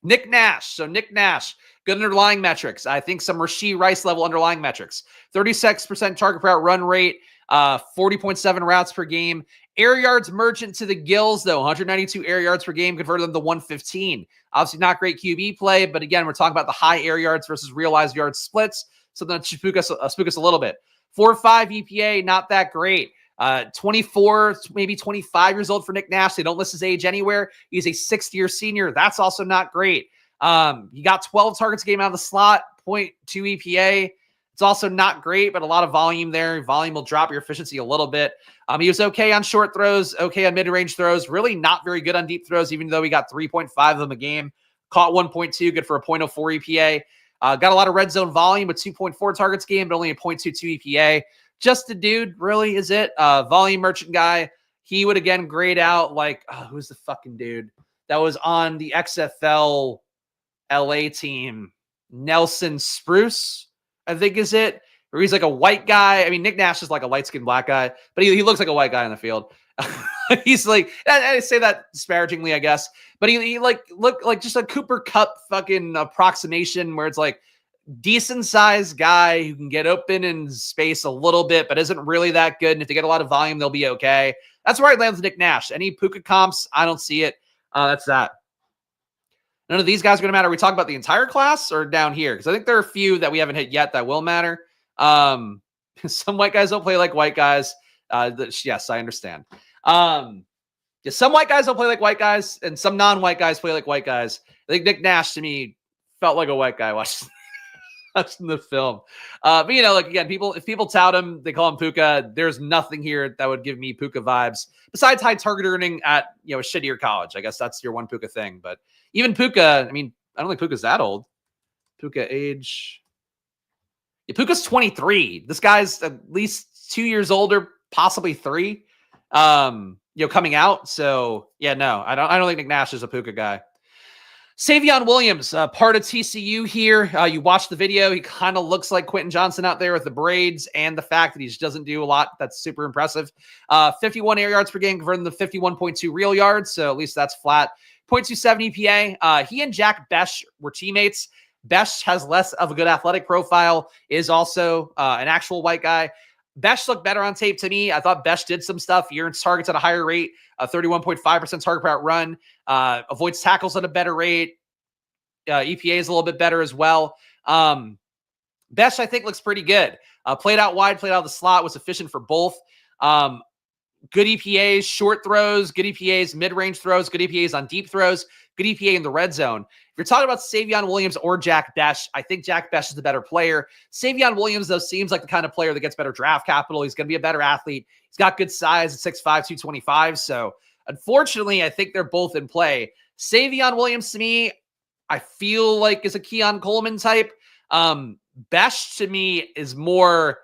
Speaker 1: Nick Nash. So Nick Nash, good underlying metrics. I think some Rashee Rice level underlying metrics. 36% target per route run rate, 40.7 routes per game. Air yards merchant to the gills, though. 192 air yards per game, converted them to 115. Obviously not great QB play, but again, we're talking about the high air yards versus realized yards splits. Something that should spook us a little bit. 4.5 EPA, not that great. 24, maybe 25 years old for Nick Nash. They don't list his age anywhere. He's a sixth-year senior. That's also not great. He got 12 targets a game out of the slot, 0.2 EPA. It's also not great, but a lot of volume there. Volume will drop your efficiency a little bit. He was okay on short throws, okay on mid-range throws, really not very good on deep throws, even though he got 3.5 of them a game. Caught 1.2, good for a 0.04 EPA. Got a lot of red zone volume with 2.4 targets a game, but only a 0.22 EPA. Just a dude, really, is it? Volume merchant guy. He would, again, grade out like, who's the fucking dude that was on the XFL LA team? Nelson Spruce, I think is it. Or he's like a white guy. I mean, Nick Nash is like a light-skinned black guy, but he looks like a white guy on the field. He's like, I say that disparagingly, I guess, but he looked like just a Cooper Kupp fucking approximation where it's like decent sized guy who can get open in space a little bit, but isn't really that good. And if they get a lot of volume, they'll be okay. That's where I land with Nick Nash. Any Puka comps, I don't see it. That's that. None of these guys are going to matter. Are we talking about the entire class or down here? Because I think there are a few that we haven't hit yet that will matter. Some white guys don't play like white guys. Yes, I understand. Some white guys don't play like white guys, and some non-white guys play like white guys. I think Nick Nash, to me, felt like a white guy watching the film. But, like, again, if people tout him, they call him Puka. There's nothing here that would give me Puka vibes besides high target earning at, a shittier college. I guess that's your one Puka thing. But even Puka, I mean, I don't think Puka's that old. Puka age. Yeah, Puka's 23. This guy's at least 2 years older, possibly 3, coming out. So yeah, no, I don't think Nick Nash is a Puka guy. Savion Williams, part of TCU here. You watch the video. He kind of looks like Quentin Johnson out there with the braids and the fact that he just doesn't do a lot. That's super impressive. 51 air yards per game, converting to 51.2 real yards. So at least that's flat. 0.27 EPA. He and Jack Bech were teammates. Bech has less of a good athletic profile, is also an actual white guy. Bech looked better on tape to me. I thought Bech did some stuff. He earns targets at a higher rate, 31.5% target per route run, avoids tackles at a better rate. EPA is a little bit better as well. Bech, I think, looks pretty good. Played out wide, played out of the slot, was efficient for both. Good EPAs, short throws, good EPAs, mid-range throws, good EPAs on deep throws, good EPA in the red zone. If you're talking about Savion Williams or Jack Bech, I think Jack Bech is the better player. Savion Williams, though, seems like the kind of player that gets better draft capital. He's going to be a better athlete. He's got good size at 6'5", 225. So, unfortunately, I think they're both in play. Savion Williams, to me, I feel like is a Keon Coleman type. Bech, to me, is more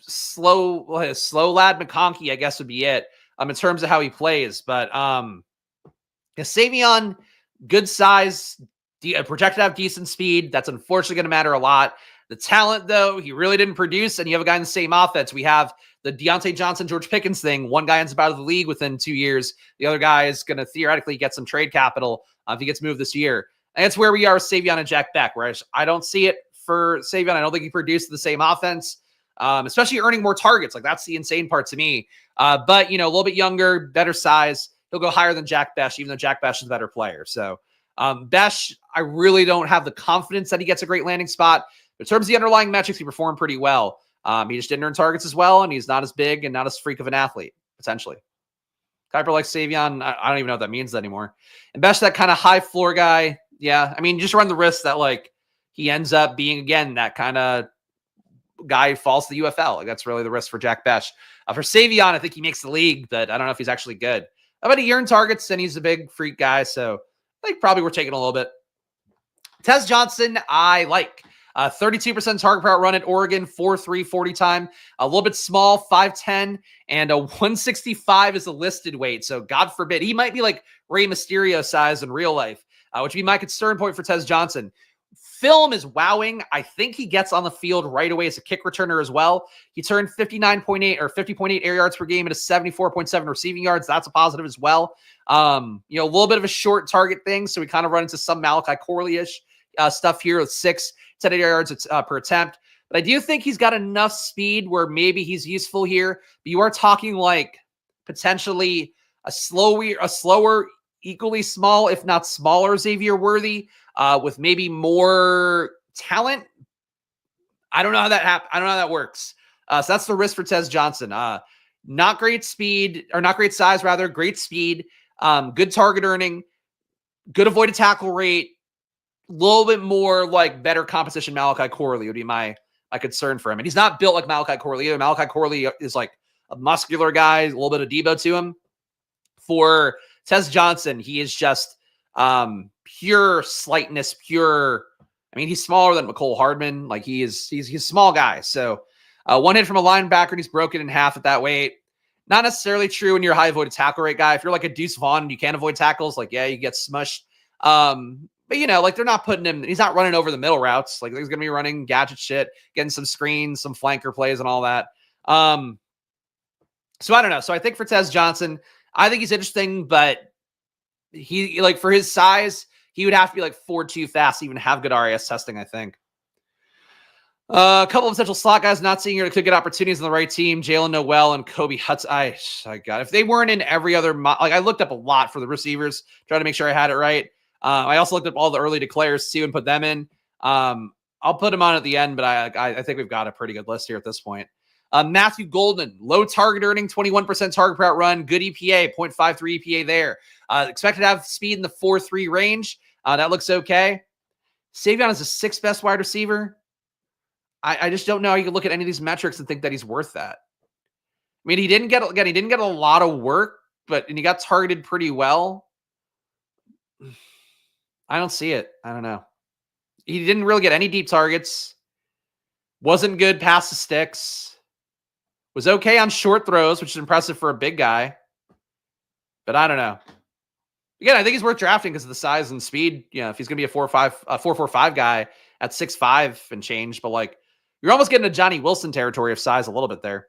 Speaker 1: slow lad McConkey, I guess would be it in terms of how he plays. But Savion, good size, projected to have decent speed. That's unfortunately going to matter a lot. The talent, though, he really didn't produce, and you have a guy in the same offense. We have the Deontay Johnson, George Pickens thing. One guy ends up out of the league within 2 years. The other guy is going to theoretically get some trade capital if he gets moved this year. And that's where we are with Savion and Jack Bech, where I don't see it for Savion. I don't think he produced the same offense, especially earning more targets. Like, that's the insane part to me. But, a little bit younger, better size. He'll go higher than Jack Bech, even though Jack Bech is a better player. So, Bech, I really don't have the confidence that he gets a great landing spot. But in terms of the underlying metrics, he performed pretty well. He just didn't earn targets as well, and he's not as big and not as freak of an athlete, potentially. Kuiper likes Savion. I don't even know what that means anymore. And Bech, that kind of high floor guy. Yeah, I mean, just run the risk that like he ends up being again that kind of guy who falls to the UFL. Like that's really the risk for Jack Bech. For Savion, I think he makes the league, but I don't know if he's actually good. About a year in targets, and he's a big freak guy, so I think probably we're taking a little bit. Tez Johnson, I like. 32% target per out run at Oregon, 4.3 40 time. A little bit small, 5'10", and a 165 is a listed weight. So God forbid, he might be like Rey Mysterio size in real life, which would be my concern point for Tez Johnson. Film is wowing. I think he gets on the field right away as a kick returner as well. He turned 59.8 or 50.8 air yards per game into 74.7 receiving yards. That's a positive as well. A little bit of a short target thing. So we kind of run into some Malachi Corley-ish stuff here with 10 air yards per attempt. But I do think he's got enough speed where maybe he's useful here. But you are talking like potentially a slower, equally small, if not smaller Xavier Worthy with maybe more talent. I don't know how that happens. I don't know how that works. So that's the risk for Tez Johnson. Not great speed, or not great size, rather. Great speed. Good target earning. Good avoided tackle rate. A little bit more like better competition Malachi Corley would be my concern for him. And he's not built like Malachi Corley either. Malachi Corley is like a muscular guy, a little bit of Debo to him. For Tez Johnson, he is just pure slightness, pure. I mean, he's smaller than McCole Hardman. Like he's a small guy. So one hit from a linebacker and he's broken in half at that weight. Not necessarily true when you're a high avoided tackle rate guy. If you're like a Deuce Vaughn and you can't avoid tackles, like, yeah, you get smushed. But, like they're not putting him, he's not running over the middle routes. Like he's going to be running gadget shit, getting some screens, some flanker plays and all that. So I don't know. So I think for Tez Johnson, I think he's interesting, but he, like for his size, he would have to be like 4.2 fast to even have good RAS testing, I think. A couple of potential slot guys not seeing here that could get opportunities on the right team. Jalen Noel and Kobe Hudson. I got if they weren't in every other I looked up a lot for the receivers, trying to make sure I had it right. I also looked up all the early declares too and put them in. I'll put them on at the end, but I think we've got a pretty good list here at this point. Matthew Golden, low target earning, 21% target per out run, good EPA, 0.53 EPA there. Expected to have speed in the 4.3 range. That looks okay. Savion is the sixth best wide receiver. I just don't know how you can look at any of these metrics and think that he's worth that. I mean, he didn't get a lot of work, and he got targeted pretty well. I don't see it. I don't know. He didn't really get any deep targets. Wasn't good past the sticks. Was okay on short throws, which is impressive for a big guy. But I don't know. Again, I think he's worth drafting because of the size and speed. If he's going to be a 4.45 guy at 6'5" and change, but like you're almost getting a Johnny Wilson territory of size a little bit there.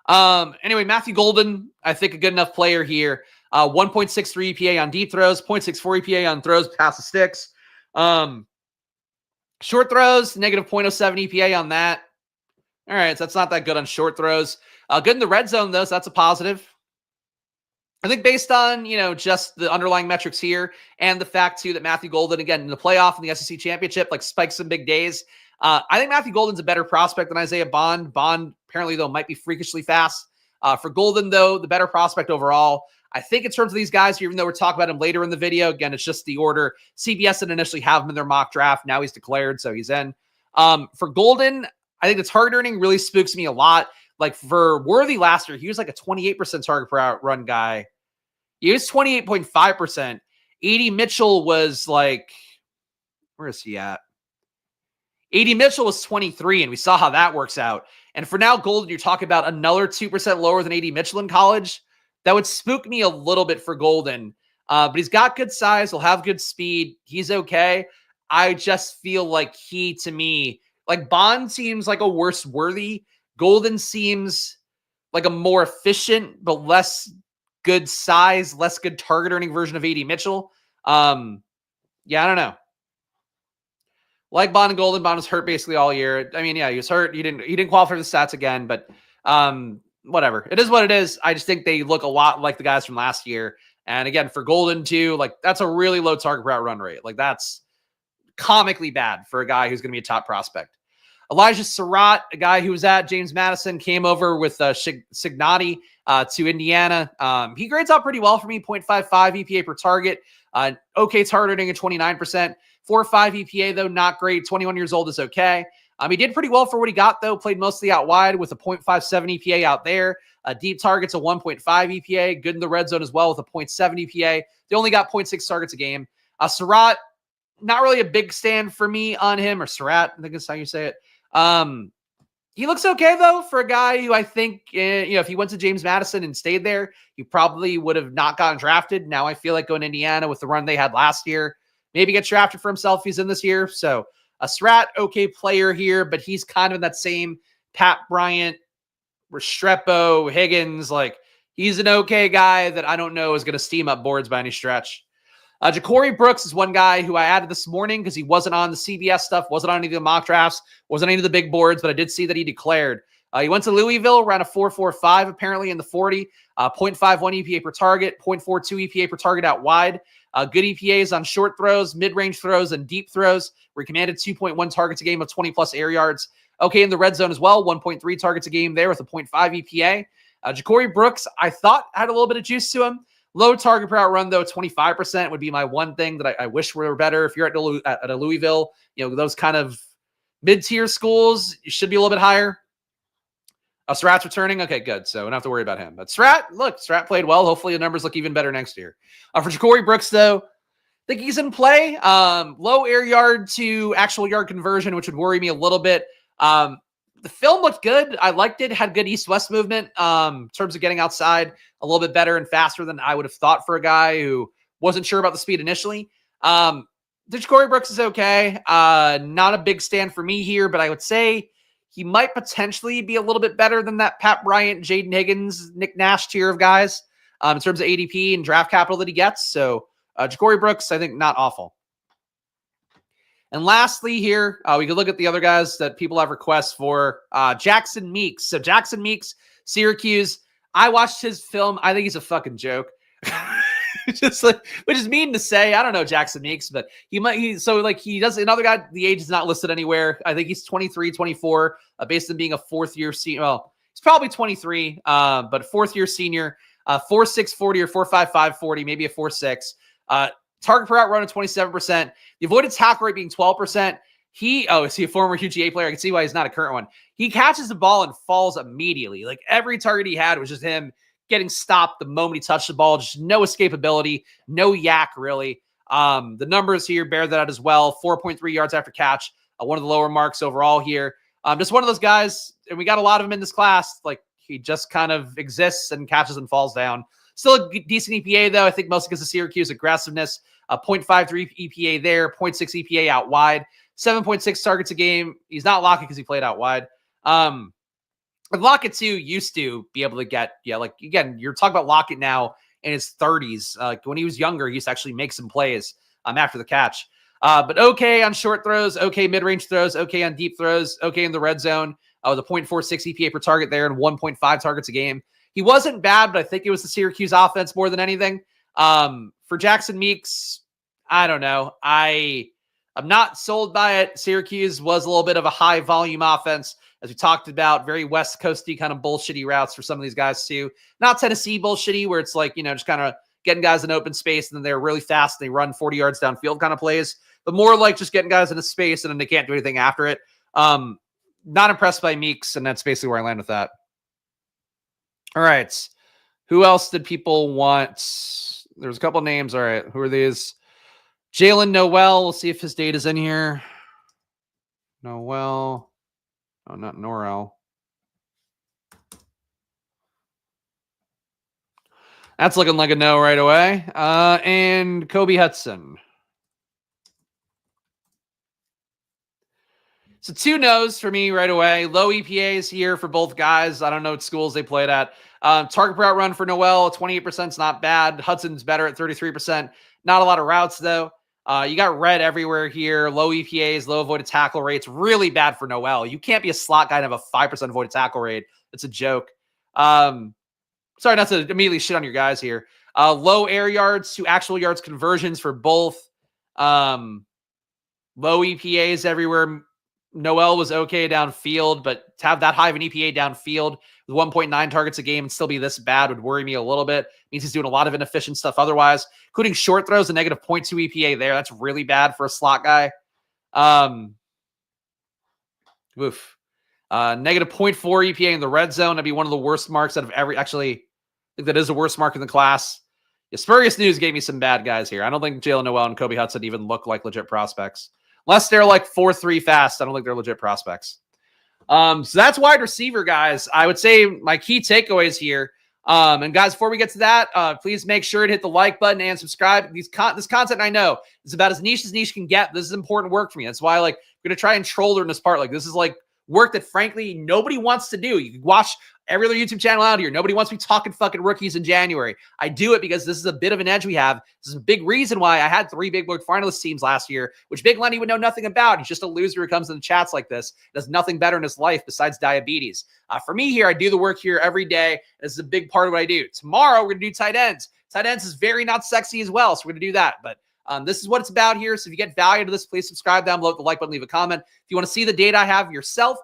Speaker 1: Anyway, Matthew Golden, I think a good enough player here. 1.63 EPA on deep throws, 0.64 EPA on throws past the sticks. Short throws, negative 0.07 EPA on that. All right, so that's not that good on short throws. Good in the red zone, though, so that's a positive. I think based on, just the underlying metrics here and the fact, too, that Matthew Golden, again, in the playoff and the SEC championship, like spikes some big days. I think Matthew Golden's a better prospect than Isaiah Bond. Bond, apparently, though, might be freakishly fast. For Golden, though, the better prospect overall. I think in terms of these guys, even though we're talking about him later in the video, again, it's just the order. CBS didn't initially have him in their mock draft. Now he's declared, so he's in. For Golden, I think the target earning really spooks me a lot. Like for Worthy last year, he was like a 28% target per out run guy. He was 28.5%. A.D. Mitchell was like, where is he at? A.D. Mitchell was 23, and we saw how that works out. And for now, Golden, you're talking about another 2% lower than A.D. Mitchell in college. That would spook me a little bit for Golden. But he's got good size. He'll have good speed. He's okay. I just feel like to me, like Bond seems like a worse Worthy. Golden seems like a more efficient, but less good size, less good target earning version of A.D. Mitchell. I don't know. Like Bond and Golden, Bond was hurt basically all year. I mean, yeah, he was hurt. He didn't qualify for the stats again, but whatever. It is what it is. I just think they look a lot like the guys from last year. And again, for Golden too, like that's a really low target per out run rate. Like that's comically bad for a guy who's going to be a top prospect. Elijah Sarratt, a guy who was at James Madison, came over with Cincinnati to Indiana. He grades out pretty well for me, 0.55 EPA per target. Okay targeting at 29%. 4.5 EPA, though, not great. 21 years old is okay. He did pretty well for what he got, though. Played mostly out wide with a 0.57 EPA out there. Deep targets, a 1.5 EPA. Good in the red zone as well with a 0.7 EPA. They only got 0.6 targets a game. Sarratt, not really a big stand for me on him, or Sarratt, I think that's how you say it. He looks okay, though, for a guy who I think, if he went to James Madison and stayed there, he probably would have not gotten drafted. Now I feel like going to Indiana with the run they had last year, maybe get drafted for himself if he's in this year. So a Sarratt, okay player here, but he's kind of in that same Pat Bryant, Restrepo, Higgins. Like, he's an okay guy that I don't know is going to steam up boards by any stretch. Ja'Cory Brooks is one guy who I added this morning because he wasn't on the CBS stuff, wasn't on any of the mock drafts, wasn't on any of the big boards, but I did see that he declared. He went to Louisville, ran a 4.45 apparently in the 40, 0.51 EPA per target, 0.42 EPA per target out wide. Good EPAs on short throws, mid-range throws, and deep throws, where he commanded 2.1 targets a game of 20-plus air yards. Okay in the red zone as well, 1.3 targets a game there with a 0.5 EPA. Ja'Cory Brooks, I thought had a little bit of juice to him. Low target per out run, though, 25% would be my one thing that I wish were better. If you're at a Louisville, those kind of mid-tier schools, you should be a little bit higher. Sarratt's returning. Okay, good. So we don't have to worry about him. But Sarratt played well. Hopefully the numbers look even better next year. For Ja'Cory Brooks, though, I think he's in play. Low air yard to actual yard conversion, which would worry me a little bit. The film looked good. I liked it. Had good east-west movement in terms of getting outside a little bit better and faster than I would have thought for a guy who wasn't sure about the speed initially. Ja'Cory Brooks is okay. Not a big stand for me here, but I would say he might potentially be a little bit better than that Pat Bryant, Jayden Higgins, Nick Nash tier of guys in terms of ADP and draft capital that he gets. So Ja'Cory Brooks, I think, not awful. And lastly here, we could look at the other guys that people have requests for. Jackson Meeks. So Jackson Meeks, Syracuse. I watched his film. I think he's a fucking joke. Just like, which is mean to say. I don't know Jackson Meeks, but he does another guy. The age is not listed anywhere. I think he's 23, 24, based on being a fourth year senior. Well, he's probably 23, but fourth year senior, 4.6 40 or 4.55 40, maybe a 4.6. Target per out run of 27%. The avoided tackle rate being 12%. Is he a former UGA player? I can see why he's not a current one. He catches the ball and falls immediately. Like, every target he had was just him getting stopped the moment he touched the ball. Just no escapability, no yak, really. The numbers here bear that out as well. 4.3 yards after catch, one of the lower marks overall here. Just one of those guys, and we got a lot of them in this class. Like, he just kind of exists and catches and falls down. Still a decent EPA, though. I think mostly because of Syracuse aggressiveness. 0.53 EPA there, 0.6 EPA out wide, 7.6 targets a game. He's not Lockett because he played out wide. Lockett, too, used to be able to get, again, you're talking about Lockett now in his 30s. When he was younger, he used to actually make some plays after the catch. But okay on short throws, okay mid-range throws, okay on deep throws, okay in the red zone. With a 0.46 EPA per target there and 1.5 targets a game. He wasn't bad, but I think it was the Syracuse offense more than anything. For Jackson Meeks, I don't know. I'm not sold by it. Syracuse was a little bit of a high volume offense, as we talked about, very West Coasty kind of bullshitty routes for some of these guys too. Not Tennessee bullshitty, where it's like, just kind of getting guys in open space and then they're really fast and they run 40 yards downfield kind of plays, but more like just getting guys in a space and then they can't do anything after it. Not impressed by Meeks, and that's basically where I land with that. All right. Who else did people want? There's a couple names. All right. Who are these? Jalen Noel. We'll see if his date is in here. Noel. Oh, not Norel. That's looking like a no right away. And Kobe Hudson. So 2 no's for me right away. Low EPAs here for both guys. I don't know what schools they played at. Target per out run for Noel, 28% is not bad. Hudson's better at 33%. Not a lot of routes, though. You got red everywhere here. Low EPAs, low avoided tackle rates. Really bad for Noel. You can't be a slot guy and have a 5% avoided tackle rate. It's a joke. Sorry not to immediately shit on your guys here. Low air yards to actual yards conversions for both. Low EPAs everywhere. Noel was okay downfield, but to have that high of an EPA downfield with 1.9 targets a game and still be this bad would worry me a little bit. It means he's doing a lot of inefficient stuff otherwise, including short throws, a negative 0.2 EPA there. That's really bad for a slot guy. Negative 0.4 EPA in the red zone. That'd be one of the worst marks out of actually, I think that is the worst mark in the class. Yeah, Spurious News gave me some bad guys here. I don't think Jalen Noel and Kobe Hudson even look like legit prospects. Unless they're like 4.3 fast, I don't think they're legit prospects. So that's wide receiver, guys. I would say my key takeaways here. And guys, before we get to that, please make sure to hit the like button and subscribe. This content, I know, is about as niche can get. This is important work for me. That's why, like, I'm going to try and troll during this part. Like, this is like work that, frankly, nobody wants to do. You can watch every other YouTube channel out here. Nobody wants me talking fucking rookies in January. I do it because this is a bit of an edge we have. This is a big reason why I had 3 Big Board finalist teams last year, which Big Lenny would know nothing about. He's just a loser who comes in the chats like this. Does nothing better in his life besides diabetes. For me here, I do the work here every day. This is a big part of what I do. Tomorrow, we're going to do tight ends. Tight ends is very not sexy as well, so we're going to do that. But this is what it's about here. So if you get value to this, please subscribe down below, hit the like button, leave a comment. If you want to see the data I have yourself,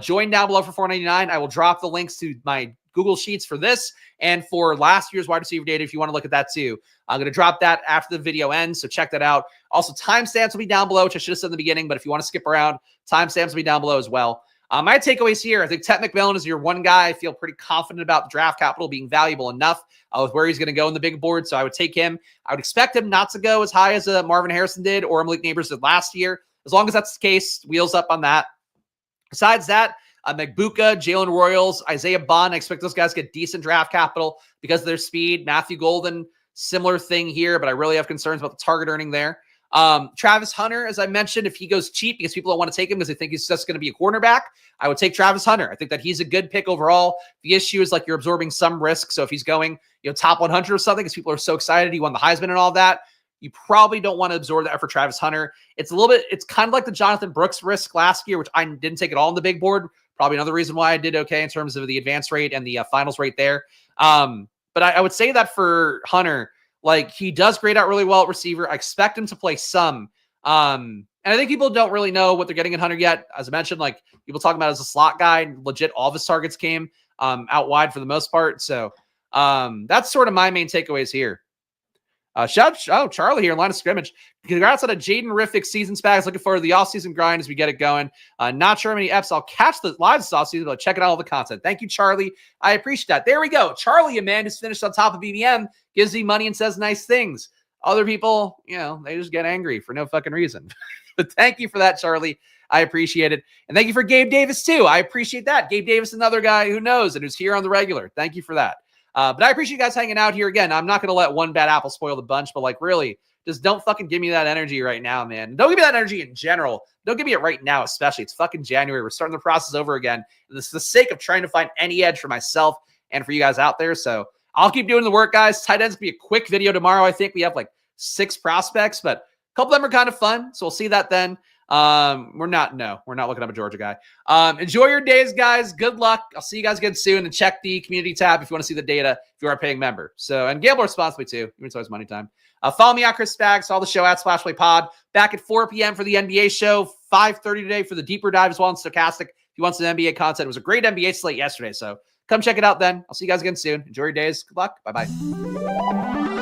Speaker 1: join down below for $4.99. I will drop the links to my Google Sheets for this and for last year's wide receiver data if you want to look at that too. I'm going to drop that after the video ends, so check that out. Also, timestamps will be down below, which I should have said in the beginning, but if you want to skip around, timestamps will be down below as well. My takeaways here, I think Tet McMillan is your one guy I feel pretty confident about the draft capital being valuable enough with where he's going to go in the big board, so I would take him. I would expect him not to go as high as Marvin Harrison did or Malik Neighbors did last year. As long as that's the case, wheels up on that. Besides that, Egbuka, Jalen Royals, Isaiah Bond, I expect those guys to get decent draft capital because of their speed. Matthew Golden, similar thing here, but I really have concerns about the target earning there. Travis Hunter, as I mentioned, if he goes cheap because people don't want to take him because they think he's just going to be a cornerback, I would take Travis Hunter. I think that he's a good pick overall. The issue is like you're absorbing some risk. So if he's going, top 100 or something because people are so excited he won the Heisman and all that, you probably don't want to absorb that for Travis Hunter. It's kind of like the Jonathan Brooks risk last year, which I didn't take at all on the big board. Probably another reason why I did okay in terms of the advance rate and the finals rate there. But I would say that for Hunter, like he does grade out really well at receiver. I expect him to play some. And I think people don't really know what they're getting in Hunter yet. As I mentioned, like people talking about as a slot guy, legit all of his targets came out wide for the most part. So that's sort of my main takeaways here. Charlie here, line of scrimmage. Congrats on a Jaden-rific season, Spags. Looking forward to the offseason grind as we get it going. Not sure how many Fs I'll catch the live this offseason, but check out all the content. Thank you, Charlie. I appreciate that. There we go. Charlie, a man who's finished on top of BBM, gives me money and says nice things. Other people, they just get angry for no fucking reason. But thank you for that, Charlie. I appreciate it. And thank you for Gabe Davis, too. I appreciate that. Gabe Davis, another guy who knows and who's here on the regular. Thank you for that. But I appreciate you guys hanging out here again. I'm not going to let one bad apple spoil the bunch, but like really, just don't fucking give me that energy right now, man. Don't give me that energy in general. Don't give me it right now, especially. It's fucking January. We're starting the process over again. This is the sake of trying to find any edge for myself and for you guys out there. So I'll keep doing the work, guys. Tight ends will be a quick video tomorrow. I think we have like 6 prospects, but a couple of them are kind of fun. So we'll see that then. We're not looking up a Georgia guy. Enjoy your days, guys. Good luck. I'll see you guys again soon, and check the community tab if you want to see the data if you are a paying member. So, and gamble responsibly too. It's always money time. Follow me at Chris Spags. Follow the show at Splash Play Pod. Back at 4 p.m. for the NBA show. 5:30 today for the deeper dive as well in Stochastic. If you want some NBA content, it was a great NBA slate yesterday. So come check it out then. I'll see you guys again soon. Enjoy your days. Good luck. Bye-bye.